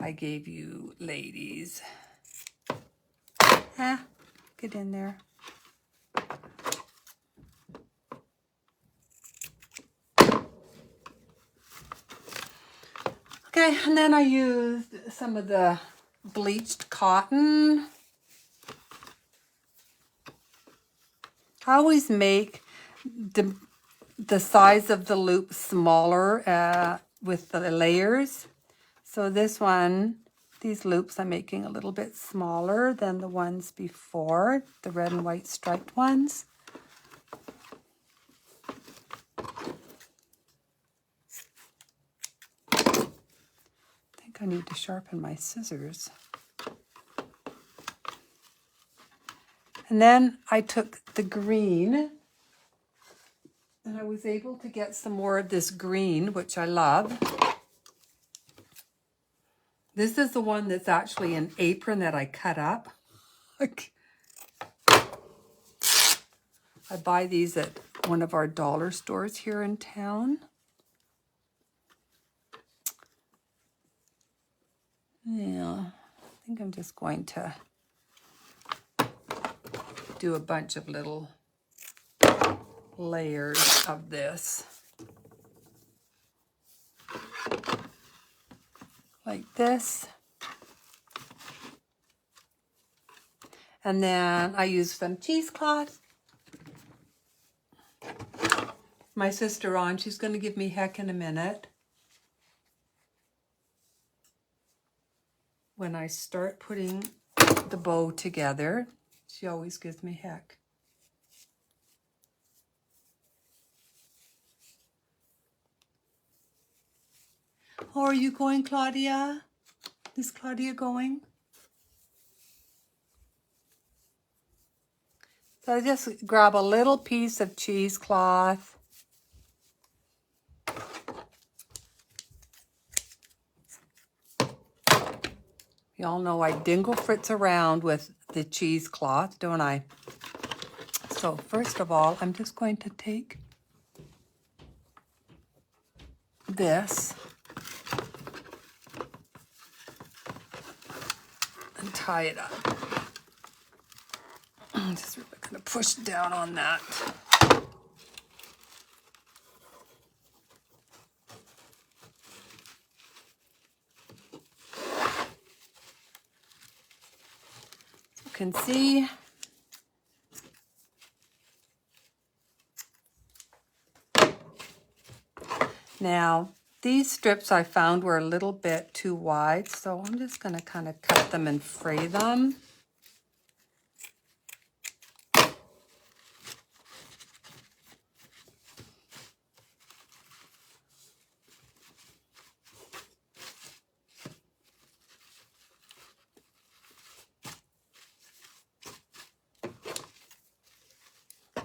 I gave you ladies. Get in there. Okay, and then I used some of the bleached cotton. I always make the size of the loop smaller with the layers. So this one, these loops I'm making a little bit smaller than the ones before, the red and white striped ones. I think I need to sharpen my scissors. And then I took the green, and I was able to get some more of this green, which I love. This is the one that's actually an apron that I cut up. I buy these at one of our dollar stores here in town. Yeah, I think I'm just going to do a bunch of little layers of this. Like this. And then I use some cheesecloth. My sister on, she's going to give me heck in a minute. When I start putting the bow together, she always gives me heck. Oh, are you going, Claudia? Is Claudia going? So I just grab a little piece of cheesecloth. Y'all know I dingle fritz around with the cheesecloth, don't I? So first of all, I'm just going to take this and tie it up. I'm just really going to push down on that. You can see now these strips I found were a little bit too wide, so I'm just going to kind of cut them and fray them.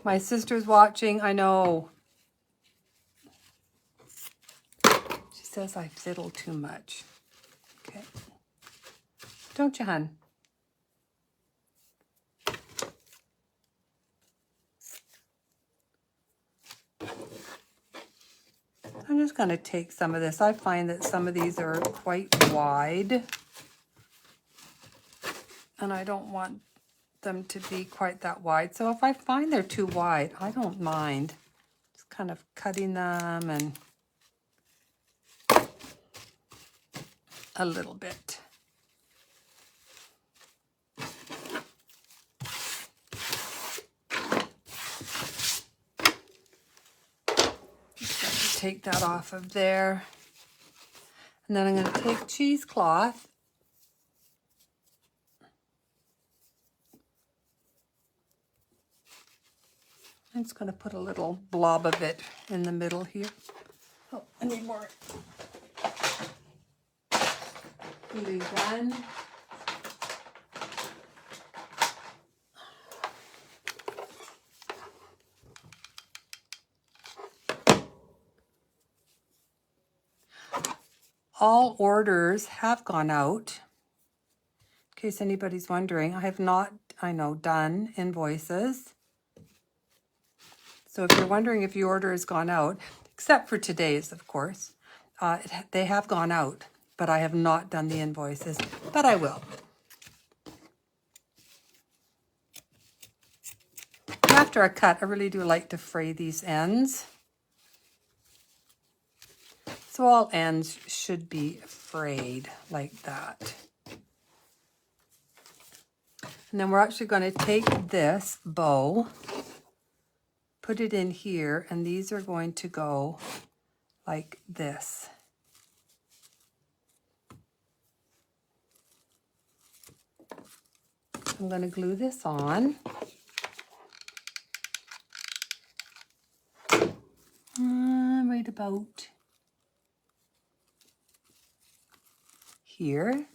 My sister's watching, I know. She says I fiddle too much. Okay. Don't you, hun? I'm just going to take some of this. I find that some of these are quite wide, and I don't want them to be quite that wide. So if I find they're too wide, I don't mind just kind of cutting them and a little bit. Just take that off of there. And then I'm going to take cheesecloth. I'm just going to put a little blob of it in the middle here. Oh, I need more glue gun. All orders have gone out. In case anybody's wondering, I have not, done invoices. So if you're wondering if your order has gone out, except for today's, of course, they have gone out, but I have not done the invoices, but I will. After a cut, I really do like to fray these ends. So all ends should be frayed like that. And then we're actually going to take this bow, put it in here, and these are going to go like this. I'm going to glue this on. Right about here.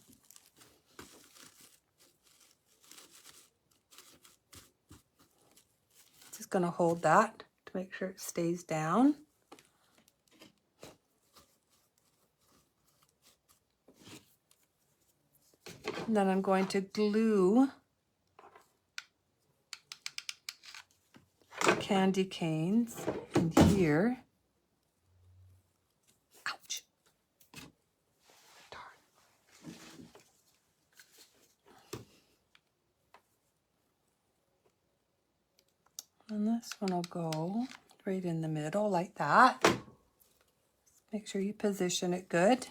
going to hold that to make sure it stays down. And then I'm going to glue the candy canes in here. Ouch. Darn. And this one will go right in the middle like that. Make sure you position it good.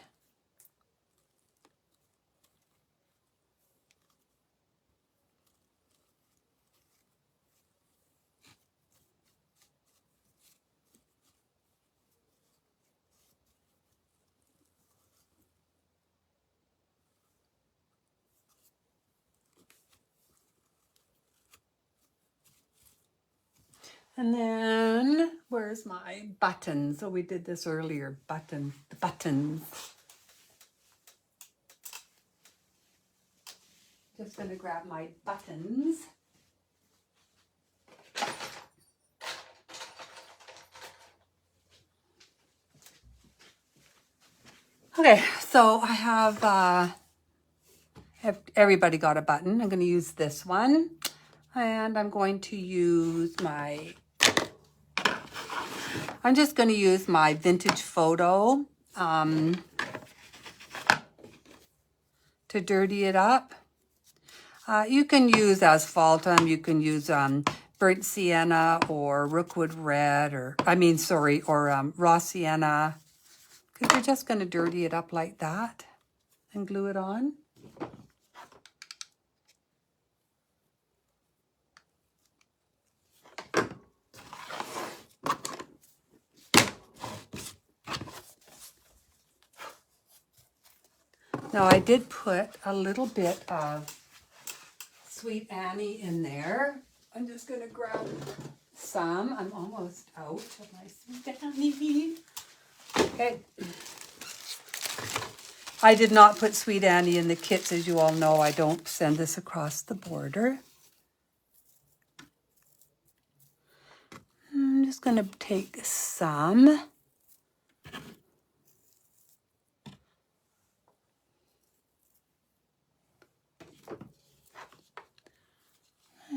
And then, where's my buttons? Oh, we did this earlier, the buttons. Just gonna grab my buttons. Okay, so I have everybody got a button. I'm gonna use this one. And I'm going to use I'm just going to use my vintage photo to dirty it up. You can use asphaltum, you can use burnt sienna or rookwood red, or raw sienna. Because you're just going to dirty it up like that and glue it on. Now I did put a little bit of Sweet Annie in there. I'm just going to grab some. I'm almost out of my Sweet Annie. Okay. I did not put Sweet Annie in the kits. As you all know, I don't send this across the border. I'm just going to take some.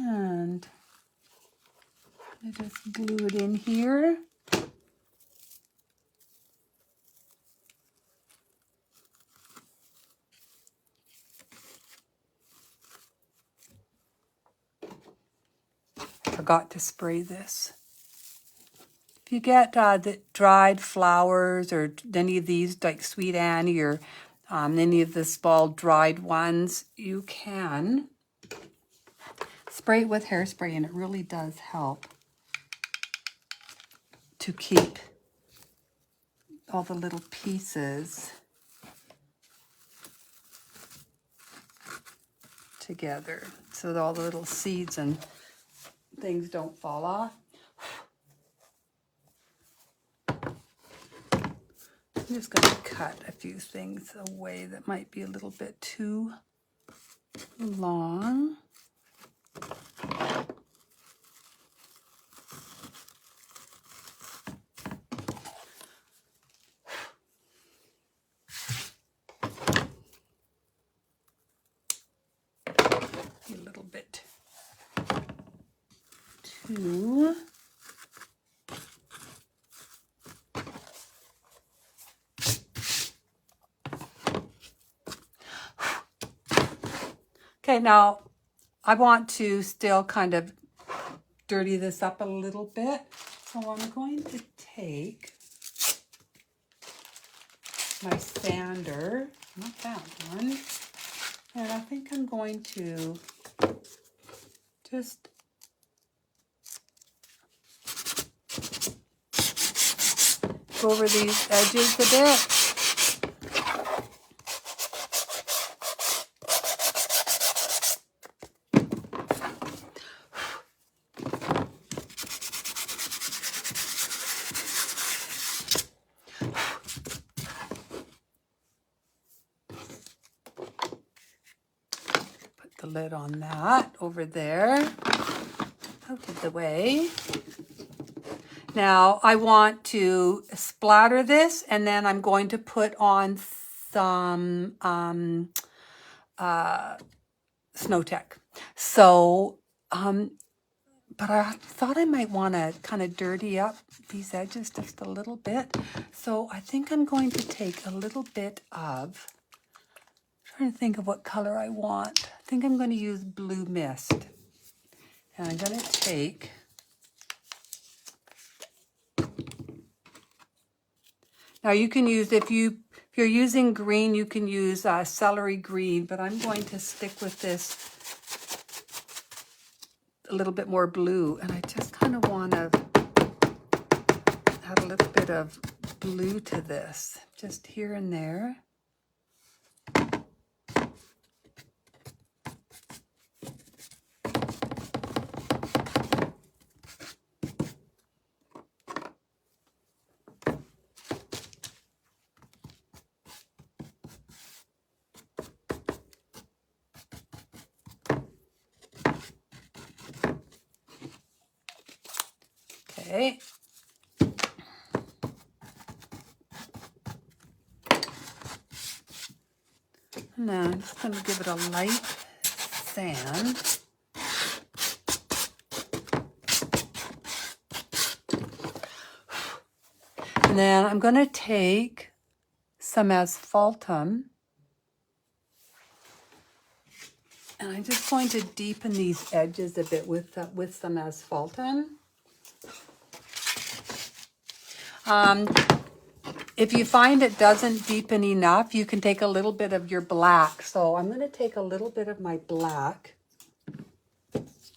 And I just glue it in here. Forgot to spray this. If you get the dried flowers or any of these, like Sweet Annie or any of the small dried ones, you can spray it with hairspray, and it really does help to keep all the little pieces together so that all the little seeds and things don't fall off. I'm just going to cut a few things away that might be a little bit too long. A little bit too. Okay, now I want to still kind of dirty this up a little bit. So I'm going to take my sander, not that one, and I think I'm going to just go over these edges a bit. Put the lid on that over there. out of the way. Now I want to splatter this, and then I'm going to put on some Snow Tech. So, but I thought I might want to kind of dirty up these edges just a little bit. So I think I'm going to take a little bit of, I'm trying to think of what color I want. I think I'm going to use Blue Mist. And I'm going to take, now you can use, if you're using green, you can use celery green, but I'm going to stick with this a little bit more blue, and I just kind of want to add a little bit of blue to this, just here and there. Okay. And then I'm just going to give it a light sand. And then I'm going to take some asphaltum, and I'm just going to deepen these edges a bit with some asphaltum. If you find it doesn't deepen enough, you can take a little bit of your black. So I'm going to take a little bit of my black. Let's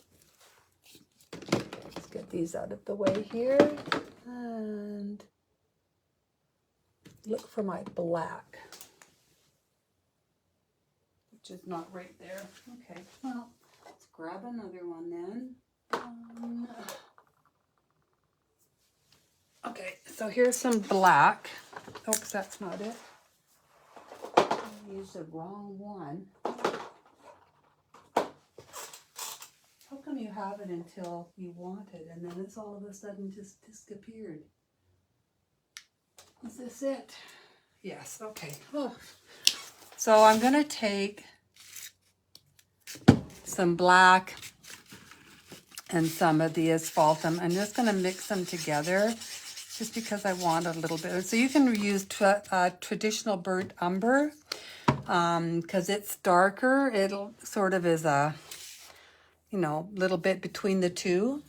get these out of the way here. And look for my black, which is not right there. Okay, well, let's grab another one then. Okay, so here's some black. Oops, that's not it. I used the wrong one. How come you have it until you want it, and then it's all of a sudden just disappeared? Is this it? Yes, okay. Oh. So I'm going to take some black and some of the asphaltum. I'm just going to mix them together just because I want a little bit. So you can use traditional burnt umber because it's darker. It'll sort of is a, little bit between the two.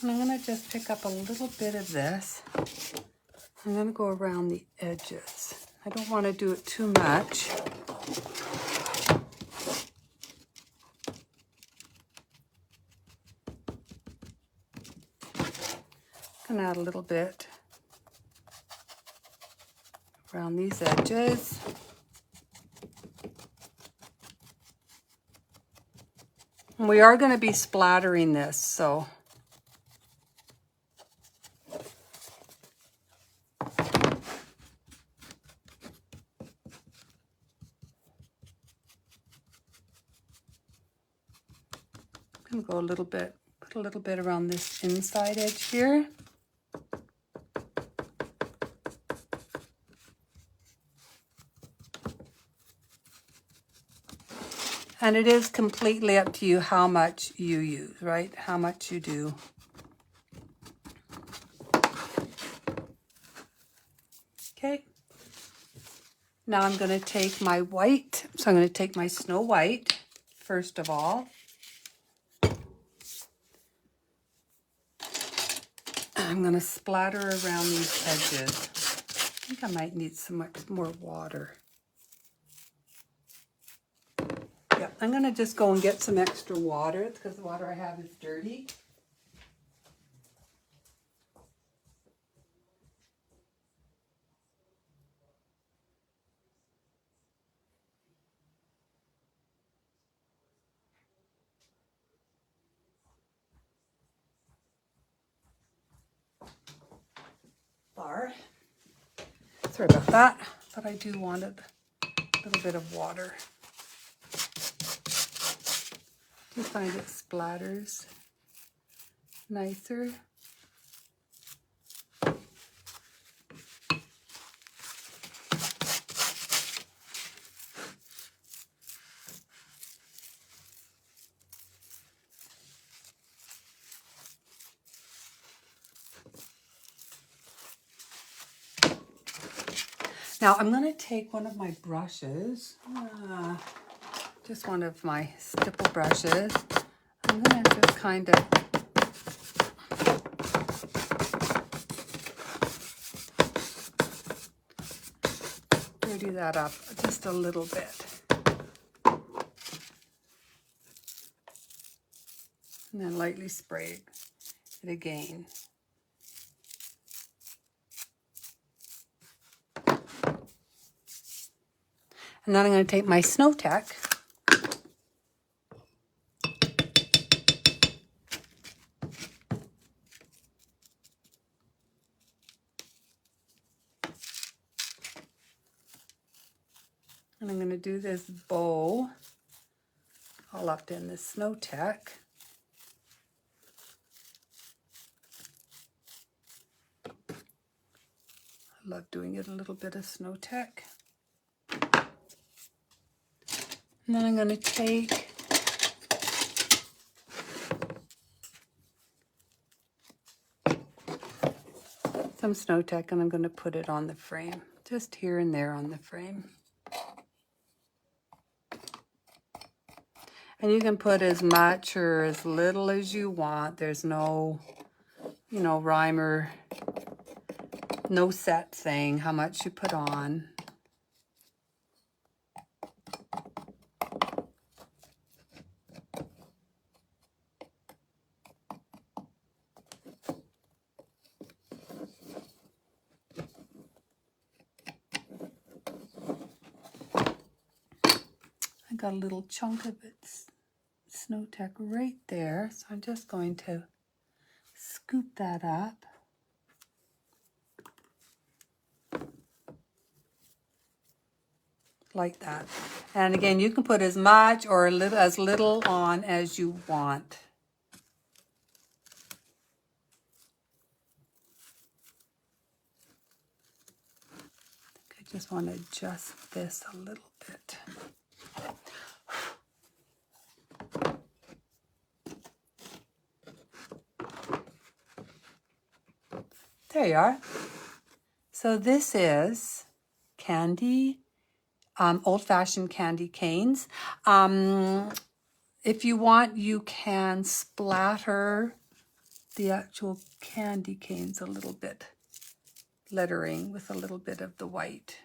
And I'm going to just pick up a little bit of this. I'm going to go around the edges. I don't want to do it too much. I'm going to add a little bit around these edges. And we are going to be splattering this, so I'm going to go a little bit, put a little bit around this inside edge here. And it is completely up to you how much you use, right? How much you do. Okay. Now I'm going to take my white. So I'm going to take my Snow White, first of all. I'm going to splatter around these edges. I think I might need some more water. Yeah, I'm going to just go and get some extra water. It's because the water I have is dirty. Sorry about that, but I do want it little bit of water. Do you find it splatters nicer? Now I'm going to take one of my brushes, just one of my stipple brushes. I'm going to just kind of dirty that up just a little bit. And then lightly spray it again. And then I'm going to take my Snow Tech. And I'm going to do this bow all up in the Snow Tech. I love doing it a little bit of Snow Tech. And then I'm going to take some Snow Tech and I'm going to put it on the frame, just here and there on the frame. And you can put as much or as little as you want. There's no, rhyme or no set thing how much you put on. I got a little chunk of its Snow Tech right there, so I'm just going to scoop that up. Like that. And again, you can put as much or as little on as you want. I just want to adjust this a little bit. There you are. So this is candy, old-fashioned candy canes. If you want, you can splatter the actual candy canes a little bit, lettering with a little bit of the white.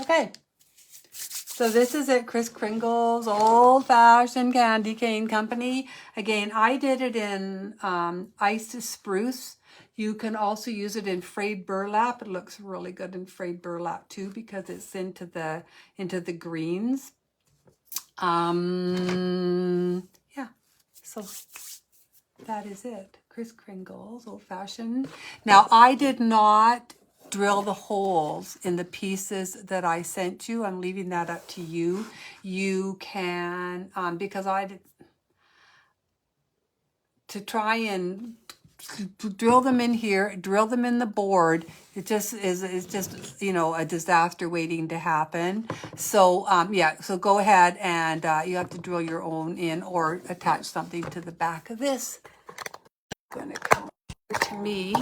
Okay. So this is it, Kris Kringle's Old-Fashioned Candy Cane Company. Again, I did it in iced spruce. You can also use it in frayed burlap. It looks really good in frayed burlap too because it's into the greens. Yeah, so that is it. Kris Kringle's Old-Fashioned. Now, I did not drill the holes in the pieces that I sent you. I'm leaving that up to you. You can, because I did, to try and drill them in here, drill them in the board, it just is just, a disaster waiting to happen. So, yeah, so go ahead and you have to drill your own in or attach something to the back of this. I'm going to come over to me,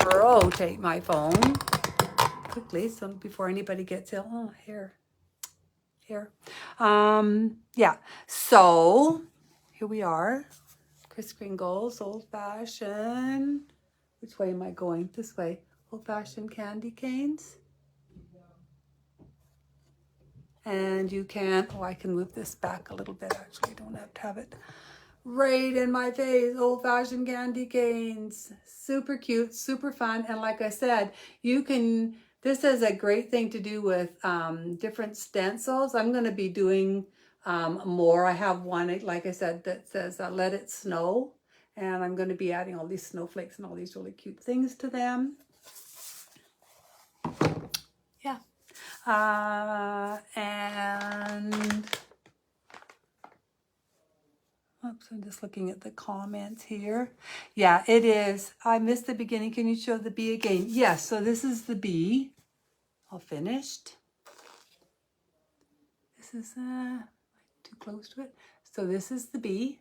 rotate my phone quickly so before anybody gets ill. Oh, here. Yeah, so here we are. Kris Kringle's Old-Fashioned. Which way am I going? This way. Old-Fashioned candy canes. And you can, I can move this back a little bit. Actually, I don't have to have it right in my face. Old-Fashioned candy canes. Super cute, super fun. And like I said, you can, this is a great thing to do with different stencils. I'm going to be doing more. I have one, like I said, that says Let It Snow. And I'm going to be adding all these snowflakes and all these really cute things to them. Yeah. And oops, I'm just looking at the comments here. Yeah, it is. I missed the beginning. Can you show the bee again? Yes, so this is the bee. All finished. This is too close to it. So this is the bee.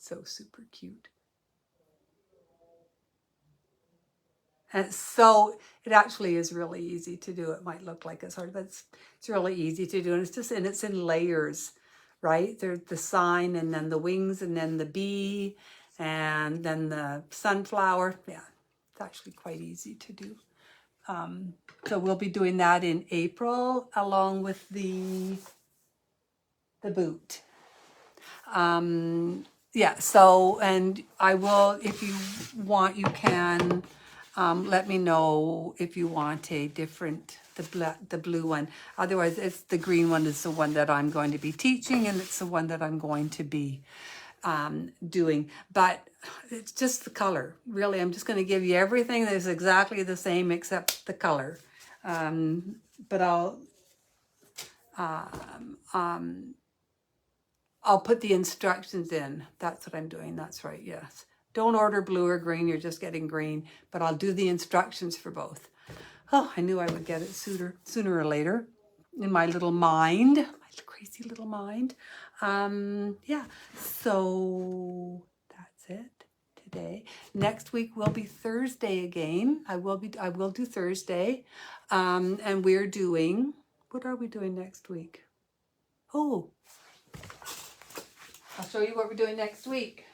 So super cute. And so it actually is really easy to do. It might look like it's hard, but it's really easy to do. And it's in layers, right? There's the sign and then the wings and then the bee and then the sunflower. Yeah, it's actually quite easy to do. So we'll be doing that in April along with the boot. Yeah, so, and I will, if you want, you can let me know if you want a different, the blue one. Otherwise, it's the green one is the one that I'm going to be teaching, and it's the one that I'm going to be doing. But it's just the color. Really, I'm just going to give you everything that is exactly the same except the color. But I'll put the instructions in. That's what I'm doing. That's right, yes. Don't order blue or green. You're just getting green. But I'll do the instructions for both. Oh, I knew I would get it sooner or later in my little mind. My crazy little mind. Yeah, so that's it today. Next week will be Thursday again. I will do Thursday. And we're doing, what are we doing next week? Oh, I'll show you what we're doing next week.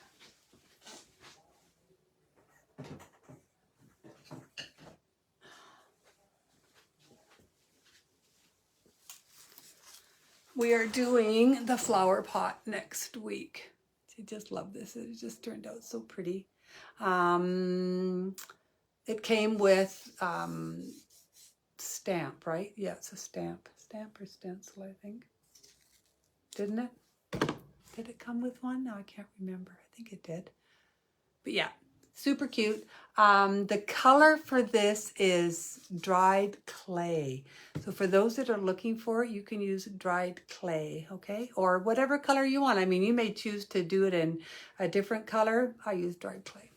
We are doing the flower pot next week. I just love this. It just turned out so pretty. It came with stamp, right? Yeah, it's a stamp. Stamp or stencil, I think. Didn't it? Did it come with one? No, I can't remember. I think it did. But yeah, super cute. The color for this is dried clay. So for those that are looking for it, you can use dried clay, okay? Or whatever color you want. I mean, you may choose to do it in a different color. I use dried clay.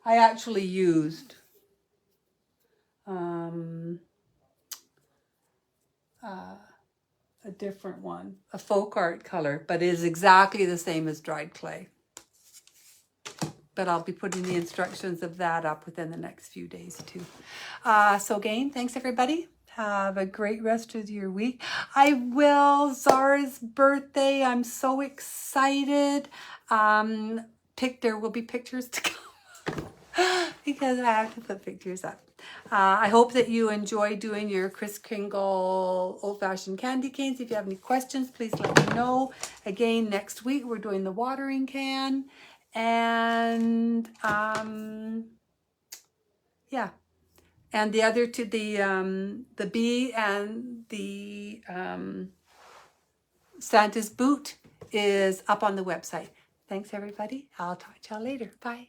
I actually used a different one, a folk art color, but it is exactly the same as dried clay. But I'll be putting the instructions of that up within the next few days too. So again, thanks everybody. Have a great rest of your week. Zara's birthday. I'm so excited. There will be pictures to come because I have to put pictures up. I hope that you enjoy doing your Kris Kringle old-fashioned candy canes. If you have any questions, please let me know. Again, next week we're doing the watering can. And yeah, and the other two, the bee and the Santa's boot is up on the website. Thanks everybody. I'll talk to y'all later. Bye.